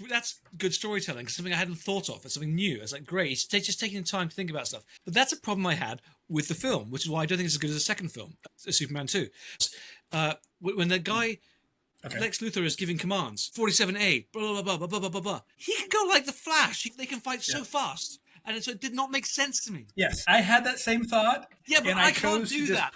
that's good storytelling. It's something I hadn't thought of. It's something new. It's like great. It's just taking the time to think about stuff. But that's a problem I had with the film, which is why I don't think it's as good as the second film, Superman 2. When the guy Lex Luthor is giving commands, 47A, blah blah blah blah blah blah blah. He can go like the Flash. They can fight so fast, and so it did not make sense to me. Yes, I had that same thought. Yeah, but I can't do that.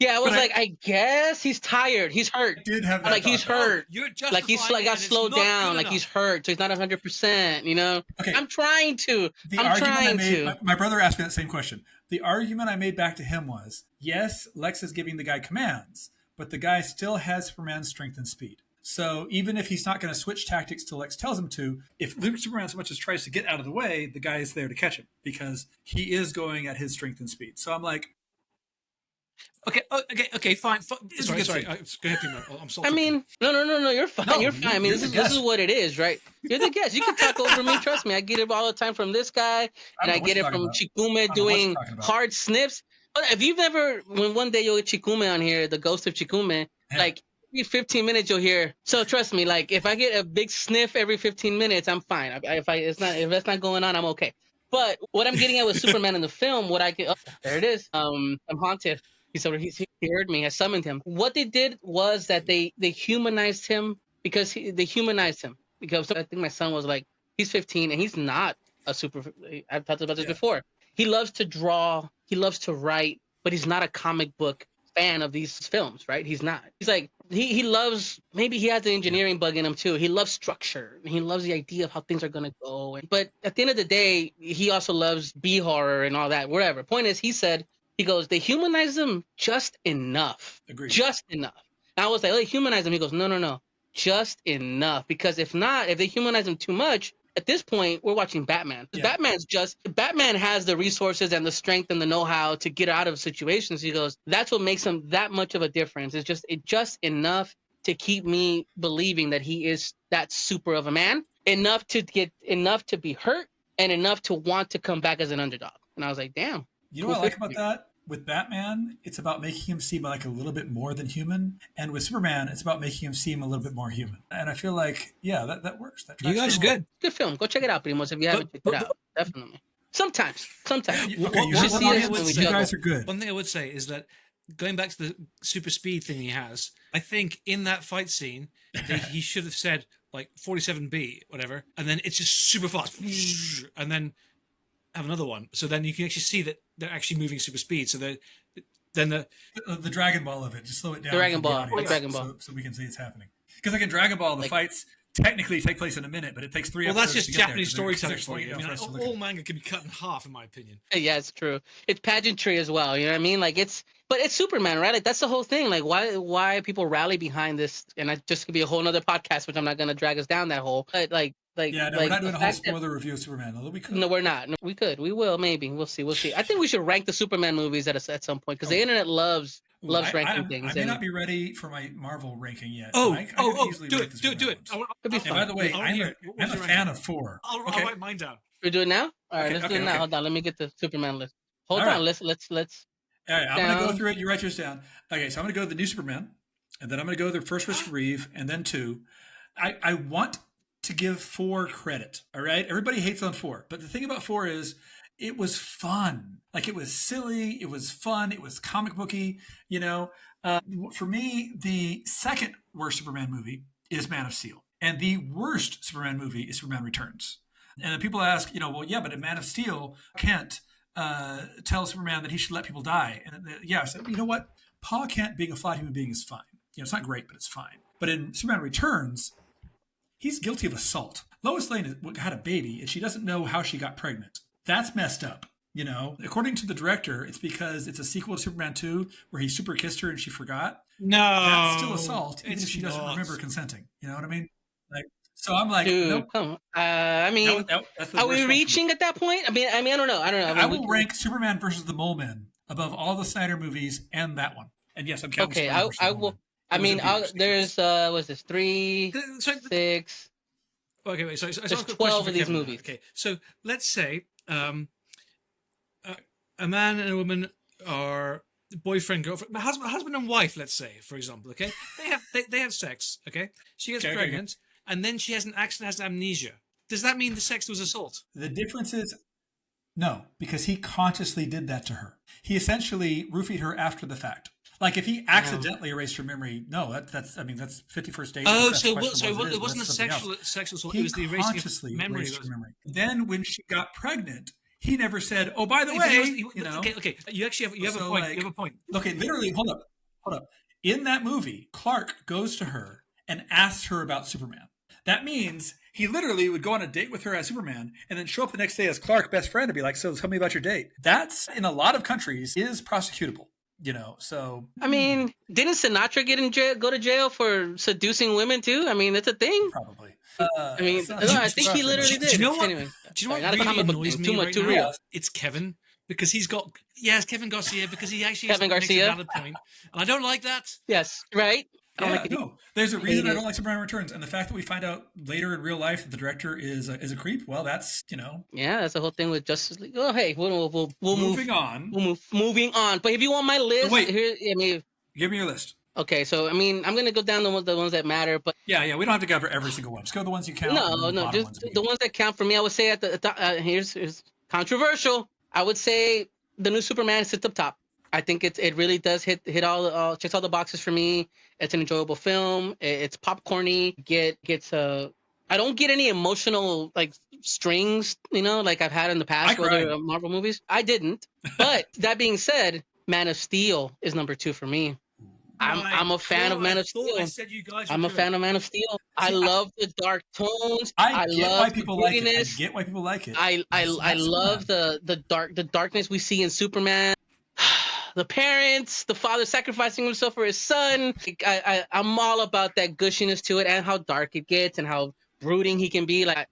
Yeah, I was I guess he's tired. He's hurt. I did have that he's hurt. You're like he's got slowed down. Like he's hurt, so he's not 100%. Okay. I'm trying to. My brother asked me that same question. The argument I made back to him was, yes, Lex is giving the guy commands, but the guy still has Superman's strength and speed. So even if he's not going to switch tactics till Lex tells him to, if Superman so much as tries to get out of the way, the guy is there to catch him because he is going at his strength and speed. So I'm like, Okay, fine. It's a good Sorry. scene. Go ahead, Primo. I'm sorry. I mean, no, you're fine. No, You're fine. I mean, you're this the is guest. what it is, right? You're the guest. You can talk over me. Trust me. I get it all the time from this guy, and I get it from Chikume doing hard sniffs. But if you've never, when one day you'll get Chikume on here, the ghost of Chikume, like every 15 minutes you'll hear. So trust me, like if I get a big sniff every 15 minutes, I'm fine. If that's not going on, I'm okay. But what I'm getting at with Superman in the film, what I get, there it is. I'm haunted. He heard me. I summoned him. What they did was that they humanized him because they humanized him because I think my son was like, he's 15 and he's not a super. I've talked about this before. He loves to draw. He loves to write, but he's not a comic book fan of these films, right? He's not. He's like he loves. Maybe he has the engineering bug in him too. He loves structure. He loves the idea of how things are gonna go. But at the end of the day, he also loves B horror and all that. Whatever. Point is, he goes, they humanize him just enough. Agreed. Just enough. And I was like, oh, they humanize him. He goes, no, just enough. Because if they humanize him too much, at this point, we're watching Batman. Yeah. Batman has the resources and the strength and the know-how to get out of situations. He goes, that's what makes him that much of a difference. It's just enough to keep me believing that he is that super of a man, enough to be hurt and enough to want to come back as an underdog. And I was like, damn. You know what I like about that? With Batman, it's about making him seem like a little bit more than human. And with Superman, it's about making him seem a little bit more human. And I feel like, that works. You guys are good. Good film. Go check it out, Primos, if you haven't checked it out. Definitely. Sometimes. Okay, you guys are good. One thing I would say is that going back to the super speed thing he has, I think in that fight scene, he should have said like 47B, whatever, and then it's just super fast. And then have another one, so then you can actually see that they're actually moving super speed. So then the Dragon Ball of it, just slow it down. Dragon Ball, so we can see it's happening. Because like in Dragon Ball, the fights technically take place in a minute, but it takes 3 episodes. Well, that's just Japanese storytelling for you. I mean, all manga can be cut in half, in my opinion. Yeah, it's true. It's pageantry as well. You know what I mean? Like it's Superman, right? Like that's the whole thing. Like why people rally behind this, and that just could be a whole nother podcast, which I'm not going to drag us down that hole. But we're not doing a whole spoiler review of Superman, although we could. No, we're not. No, we could. We will, maybe. We'll see. I think we should rank the Superman movies at some point because the internet loves ranking things. I may not be ready for my Marvel ranking yet. Do it. And by the way, I'm a fan of 4. I'll write mine down. We do it now? All right, let's do it now. Hold on, let me get the Superman list. Hold on, let's. All right, I'm going to go through it. You write yours down. Okay, so I'm going to go to the new Superman, and then I'm going to go to the first Christopher Reeve, and then 2. I want to give 4 credit. All right, everybody hates on 4, but the thing about 4 is it was fun. Like it was silly, it was fun, it was comic booky. For me, the second worst Superman movie is Man of Steel, and the worst Superman movie is Superman Returns. And then people ask, but in Man of Steel, Kent tells Superman that he should let people die. And so you know what? Pa Kent being a flawed human being is fine. It's not great, but it's fine. But in Superman Returns, he's guilty of assault. Lois Lane had a baby, and she doesn't know how she got pregnant. That's messed up. According to the director, it's because it's a sequel to Superman 2 where he super kissed her and she forgot. No, that's still assault, even if she doesn't remember consenting. You know what I mean? So I'm like, dude, nope. Come on. I mean, are we reaching at that point? I mean, I don't know. I will rank Superman versus the Mole Men above all the Snyder movies and that one. And yes, I'm counting. Okay, I will. I mean, there's what's this? 3, 6. Okay, wait. So there's 12 of these movies. Okay, so let's say a man and a woman are boyfriend, girlfriend, husband and wife. Let's say, for example. Okay, they have sex. Okay, she gets pregnant, and then she has an accident, has amnesia. Does that mean the sex was assault? The difference is no, because he consciously did that to her. He essentially roofied her after the fact. Like if he accidentally erased her memory, no, that's 51st date. Oh, so it wasn't a sexual assault. It was the erasing of memory. Then when she got pregnant, he never said, "Oh, by the way, Okay. You actually have a point. You have a point. Okay, literally, hold up. In that movie, Clark goes to her and asks her about Superman. That means he literally would go on a date with her as Superman and then show up the next day as Clark, best friend, and be like, "So tell me about your date." That's in a lot of countries is prosecutable. So I mean, didn't Sinatra go to jail for seducing women too? I mean, that's a thing. Probably. I mean, I think he literally did. Do you know what? Anyway, do you know what really annoys me right now? It's Kevin. because he's got Kevin Garcia, because he actually Kevin makes Garcia. a valid point, and I don't like that. Yes, right. Yeah, no. There's a reason I it. don't like Superman Returns, and the fact that we find out later in real life that the director is a creep. Well, that's Yeah, that's the whole thing with Justice League. Oh, hey, we'll moving on. Moving on. But if you want my list, Wait. here, I mean, Give me your list. okay, so I mean, I'm gonna go down the ones that matter, but Yeah, we don't have to cover every single one. Just go the ones you count. no, just the ones that count for me. I would say at the here's controversial. I would say the new Superman sits up top. I think it really does hit checks all the boxes for me. It's an enjoyable film. It's popcorny. I don't get any emotional like strings, like I've had in the past with other Marvel movies. I didn't. But that being said, Man of Steel is number 2 for me. I'm a fan of Man of Steel. I'm a fan of Man of Steel. I love the dark tones. I love why people like it. I grittiness. get why people like it. I love the darkness we see in Superman. The parents, the father sacrificing himself for his son. I'm all about that gushiness to it and how dark it gets and how brooding he can be. Like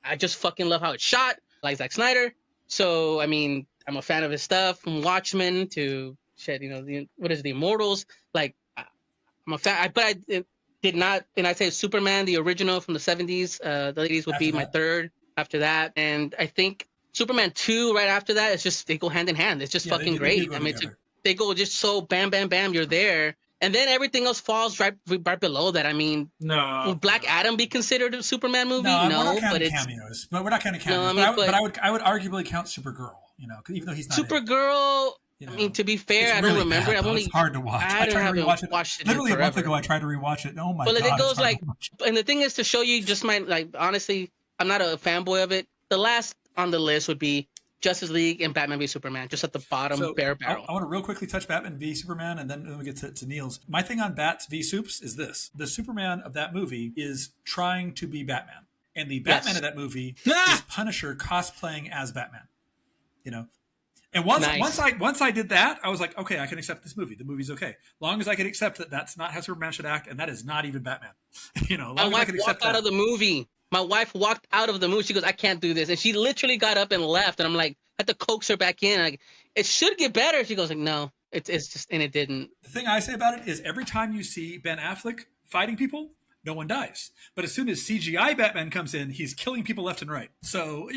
I just fucking love how it's shot, like Zack Snyder. So I mean, I'm a fan of his stuff, from Watchmen to the Immortals. Like I'm a fan, but I did not. And I say Superman, the original from the 70s. The 80s would be my third after that, and I think Superman 2 right after that. It's just they go hand in hand. It's just fucking great. I mean, they go just so bam, bam, bam. You're there. And then everything else falls right below that. I mean, will Black Adam be considered a Superman movie? No, but it's cameos. But we're not counting cameos. No, but I would arguably count Supergirl. Even though he's not Supergirl. I mean, to be fair, I don't remember. It's hard to watch. I haven't watched it. Literally a month ago, I tried to rewatch it. Oh my god! But it goes like, and the thing is to show you just honestly, I'm not a fanboy of it. The last on the list would be Justice League and Batman v Superman, just at the bottom, bare barrel. I want to real quickly touch Batman v Superman, and then we get to Neil's. My thing on Bats v Supes is this: the Superman of that movie is trying to be Batman, and the Batman of that movie is Punisher cosplaying as Batman. And once I did that, I was like, okay, I can accept this movie. The movie's okay, long as I can accept that that's not how Superman should act, and that is not even Batman. My wife walked out of the movie. My wife walked out of the movie. She goes, I can't do this. And she literally got up and left. And I'm like, I had to coax her back in. Like, it should get better. She goes like, no, it's just, and it didn't. The thing I say about it is every time you see Ben Affleck fighting people, no one dies. But as soon as CGI Batman comes in, he's killing people left and right. So,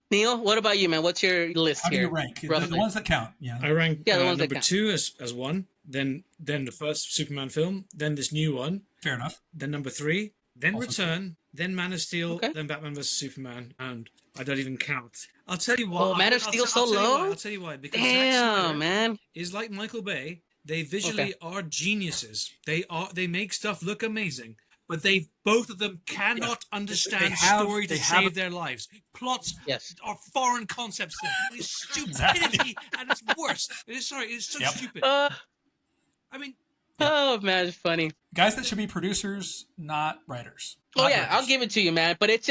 Neil, what about you, man? What's your list here? How do you rank? The ones that count. Yeah. I rank the ones number 2 as 1, then the first Superman film, then this new one. Fair enough. Then number 3, then Also Return, then Man of Steel, then Batman vs Superman, and I don't even count. I'll tell you why. Oh, Man of Steel so low? I'll tell you why. Because damn, man, is like Michael Bay. They visually are geniuses. They make stuff look amazing, but both of them cannot understand story to save their lives. Plots are foreign concepts. It's stupidity at its worst. It's so stupid. I mean. Oh man, it's funny. Guys that should be producers, not writers. Oh yeah, I'll give it to you, man. But it's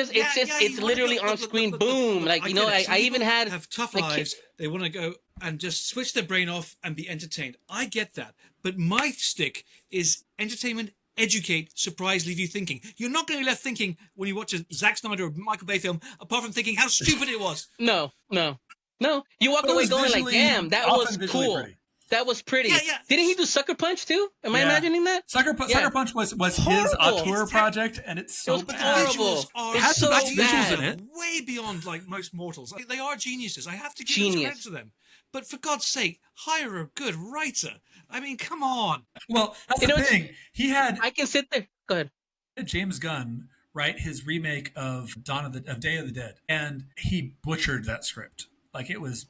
literally on screen. Boom! Like I even have tough lives. They want to go and just switch their brain off and be entertained. I get that, but my stick is entertainment. Educate, surprise, leave you thinking. You're not going to be left thinking when you watch a Zack Snyder or Michael Bay film, apart from thinking how stupid it was. No. You walk away going like, damn, that was cool. Pretty. That was pretty. Yeah. Didn't he do Sucker Punch too? Am I imagining that? Sucker Punch was his auteur project, and it's so bad. Horrible. It has so visuals in it, way beyond like most mortals. They are geniuses. I have to give credit to them. But for God's sake, hire a good writer. I mean, come on. Well, that's the thing. I can sit there. Go ahead. James Gunn write his remake of Day of the Dead, and he butchered that script. Like it was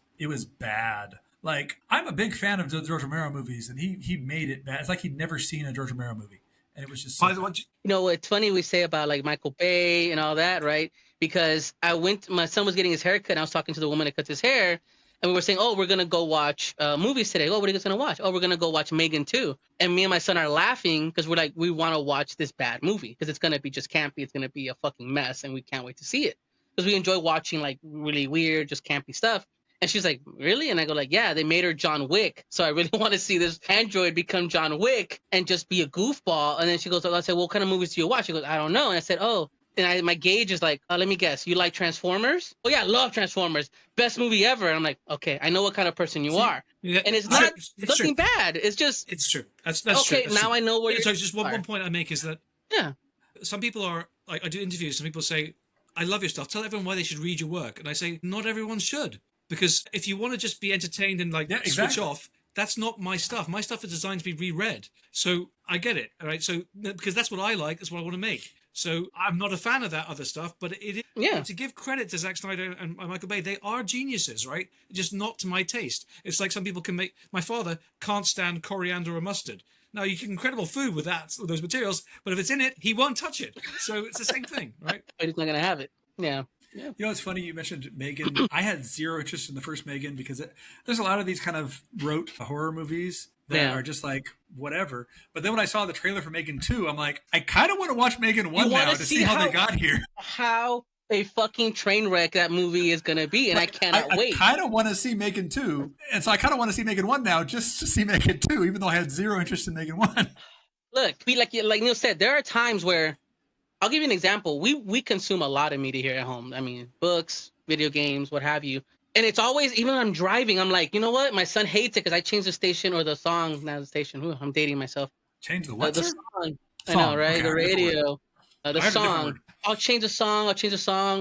bad. Like, I'm a big fan of the George Romero movies, and he made it bad. It's like he'd never seen a George Romero movie, and it was just. It's funny we say about like Michael Bay and all that, right? Because my son was getting his hair cut, and I was talking to the woman that cuts his hair, and we were saying, oh, we're gonna go watch movies today. Oh, what are you guys gonna watch? Oh, we're gonna go watch Megan 2. And me and my son are laughing because we're like, we want to watch this bad movie because it's gonna be just campy. It's gonna be a fucking mess, and we can't wait to see it because we enjoy watching like really weird, just campy stuff. And she's like, really? And I go like, yeah, they made her John Wick. So I really want to see this android become John Wick and just be a goofball. And then she goes, I said, well, what kind of movies do you watch? She goes, I don't know. And I said, oh, and my gauge is like, let me guess, you like Transformers? Oh yeah, I love Transformers, best movie ever. And I'm like, okay, I know what kind of person you are. Yeah, And it's true. not It's nothing true. bad. It's just It's true. That's okay. true. Now true. I know what you're. So just one point I make is that Yeah. some people are like, I do interviews. Some people say, I love your stuff. Tell everyone why they should read your work. And I say, not everyone should, because if you want to just be entertained and like switch off, that's not my stuff. My stuff is designed to be reread. So I get it. All right. So because that's what I like. That's what I want to make. So I'm not a fan of that other stuff, but it is to give credit to Zack Snyder and Michael Bay. They are geniuses, right? Just not to my taste. It's like some people can make. My father can't stand coriander or mustard. Now you can incredible food with those materials, but if it's in it, he won't touch it. So it's the same thing, right? But he's not gonna have it. Yeah. You know, it's funny you mentioned Megan. I had zero interest in the first Megan because there's a lot of these kind of rote horror movies that are just like whatever. But then when I saw the trailer for Megan 2, I'm like, I kind of want to watch Megan 1 now to see how they got here. How a fucking train wreck that movie is going to be, and I cannot wait. I kind of want to see Megan 2, and so I kind of want to see Megan 1 now just to see Megan 2, even though I had zero interest in Megan 1. Look, like Neil said, there are times where, I'll give you an example. We consume a lot of media here at home. I mean, books, video games, what have you. And it's always, even when I'm driving, I'm like, you know what? My son hates it because I changed the station or the song. Not the station. Ooh, I'm dating myself. Change the what? The song. I know, right? Okay, the radio. The song. I'll change the song.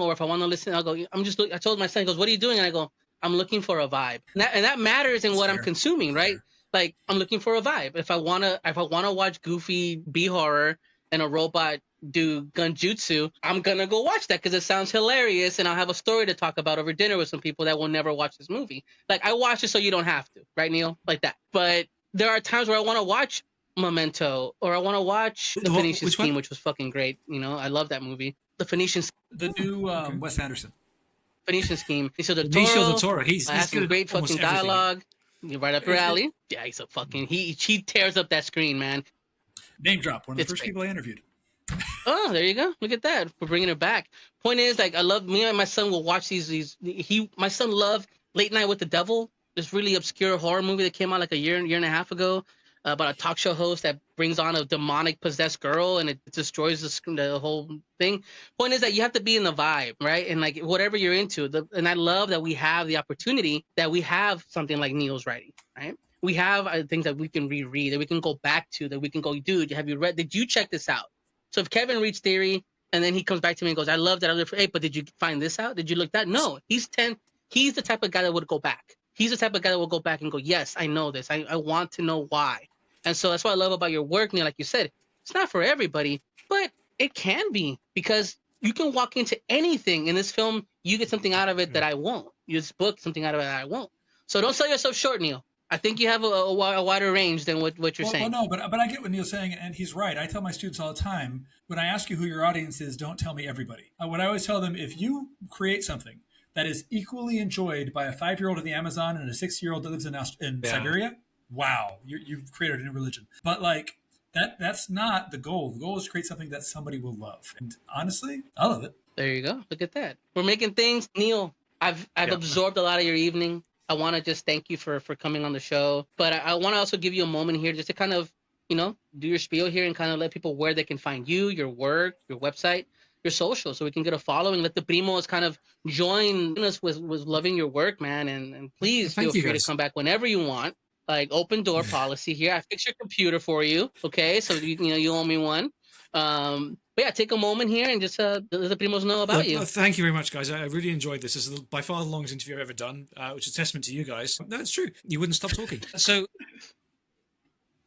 Or if I want to listen, I'll go, I told my son, he goes, what are you doing? And I go, I'm looking for a vibe. And that matters in what I'm consuming, right? Like, I'm looking for a vibe. If I wanna watch goofy B-horror and a robot do gunjutsu, I'm gonna go watch that because it sounds hilarious and I'll have a story to talk about over dinner with some people that will never watch this movie. Like, I watch it so you don't have to, right, Neil? Like that. But there are times where I want to watch Memento, or I want to watch The Phoenician Scheme, which was fucking great. You know, I love that movie. The Phoenician Scheme. The new Wes Anderson. Phoenician Scheme. Benicio del Toro. He's has some great fucking dialogue. You're right up your alley. Yeah, he's a fucking he tears up that screen, man. Name drop. One of the first people I interviewed. Oh, there you go. Look at that. We're bringing it back. Point is, like, I love, me and my son will watch my son loved Late Night with the Devil, this really obscure horror movie that came out like a year and a half ago, about a talk show host that brings on a demonic possessed girl and it destroys the whole thing. Point is that you have to be in the vibe, right? And like whatever you're into. And I love that we have the opportunity that we have something like Neil's writing, right? We have things that we can reread, that we can go back to, that we can go, dude, did you check this out? So if Kevin reads Theory and then he comes back to me and goes, I love that. Hey, but did you find this out? Did you look that? No, he's the type of guy that would go back. He's the type of guy that will go back and go, yes, I know this. I want to know why. And so that's what I love about your work, Neil. Like you said, it's not for everybody, but it can be, because you can walk into anything in this film. You get something out of it that I won't. You just book something out of it that I won't. So don't sell yourself short, Neil. I think you have a wider range than what you're saying. Well, no, but I get what Neil's saying, and he's right. I tell my students all the time, when I ask you who your audience is, don't tell me everybody. What I always tell them, if you create something that is equally enjoyed by a 5-year-old in the Amazon and a 6-year-old that lives in Siberia, wow, you've created a new religion. But like that's not the goal. The goal is to create something that somebody will love. And honestly, I love it. There you go. Look at that. We're making things. Neil, I've absorbed a lot of your evening. I want to just thank you for coming on the show. But I want to also give you a moment here just to kind of, do your spiel here and kind of let people where they can find you, your work, your website, your social, so we can get a following. Let the primos kind of join us with loving your work, man. And please feel free to come back whenever you want. Like, open door policy here. I fixed your computer for you. Okay. So you owe me one. But yeah, take a moment here and just let the primos know about you. Thank you very much, guys. I really enjoyed this. This is by far the longest interview I've ever done, which is a testament to you guys. No, it's true. You wouldn't stop talking. So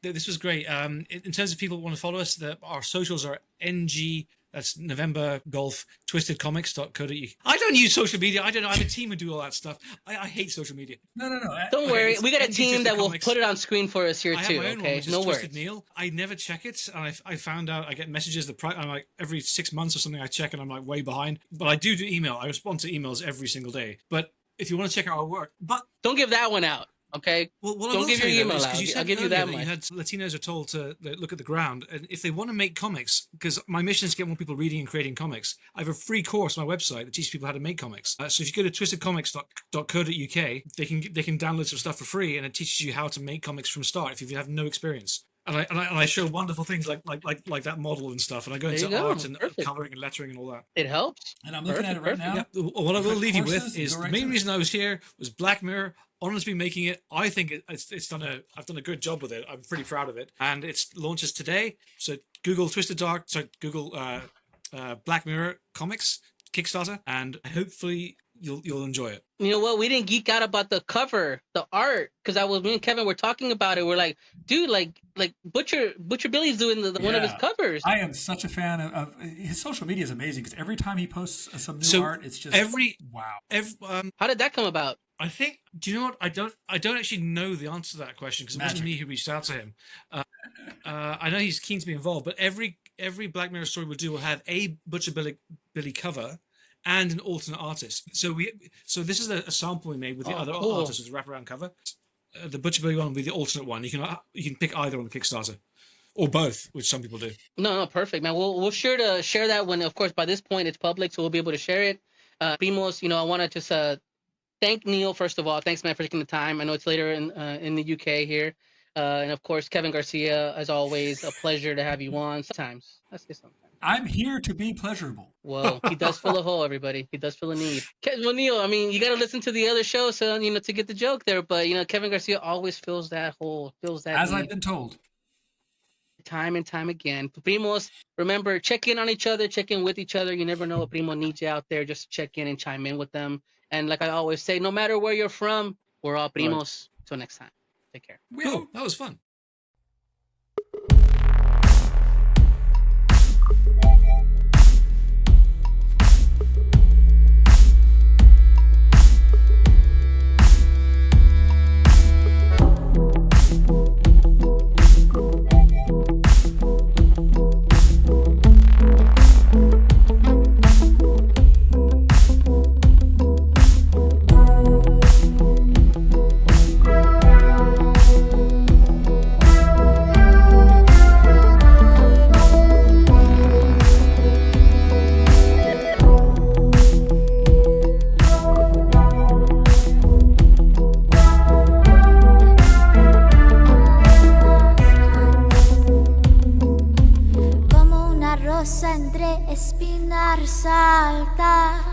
this was great. In terms of people who want to follow us, our socials are NG. That's November Golf, twistedcomics.co.uk. I don't use social media. I don't know. I'm a team who do all that stuff. I hate social media. No. Don't worry. We got a team that will put it on screen for us here too. Okay, no worries. Neil. I never check it, and I found out I get messages. I'm like every 6 months or something. I check, and I'm like way behind. But I do email. I respond to emails every single day. But if you want to check out our work, don't give that one out. Okay. Well, don't give your email out. I'll give you that much. You had Latinos are told to look at the ground, and if they want to make comics, because my mission is to get more people reading and creating comics. I have a free course on my website that teaches people how to make comics. So if you go to twistedcomics.co.uk, they can download some stuff for free, and it teaches you how to make comics from start if you have no experience. I show wonderful things like that model and stuff, and I go into art and coloring and lettering and all that. It helps. And I'm looking at it right now. Yeah. What I will leave you with is the main reason I was here was Black Mirror. Honestly, making it, I think I've done a good job with it. I'm pretty proud of it, and it launches today. So Google Google Black Mirror comics Kickstarter, and hopefully you'll enjoy it. You know what? We didn't geek out about the cover, the art, because me and Kevin were talking about it. We're like, dude, like Butcher Billy's doing one of his covers. I am such a fan of his social media is amazing because every time he posts some new art, it's just wow. How did that come about? I think. Do you know what? I don't actually know the answer to that question because it wasn't me who reached out to him. I know he's keen to be involved, but every Black Mirror story we'll do will have a Butcher Billy cover and an alternate artist. So this is a sample we made with the other artists with a wraparound cover. The Butcher Billy one will be the alternate one. You can pick either on the Kickstarter. Or both, which some people do. No, perfect, man. We'll sure to share that when, of course, by this point it's public, so we'll be able to share it. Primos, I want to just thank Neil, first of all. Thanks, man, for taking the time. I know it's later in the UK here. And, of course, Kevin Garcia, as always, a pleasure to have you on. Sometimes. Let's say sometimes. I'm here to be pleasurable. Well, he does fill a hole, everybody. He does fill a need. Well, Neil, I mean, you got to listen to the other show, so, to get the joke there. But, Kevin Garcia always fills that hole, fills that As need. I've been told. Time and time again. Primos, remember, check in on each other, check in with each other. You never know a primo needs you out there. Just check in and chime in with them. And like I always say, no matter where you're from, we're all primos. Right. Till next time. Take care. Cool. That was fun. Entre espinar salta.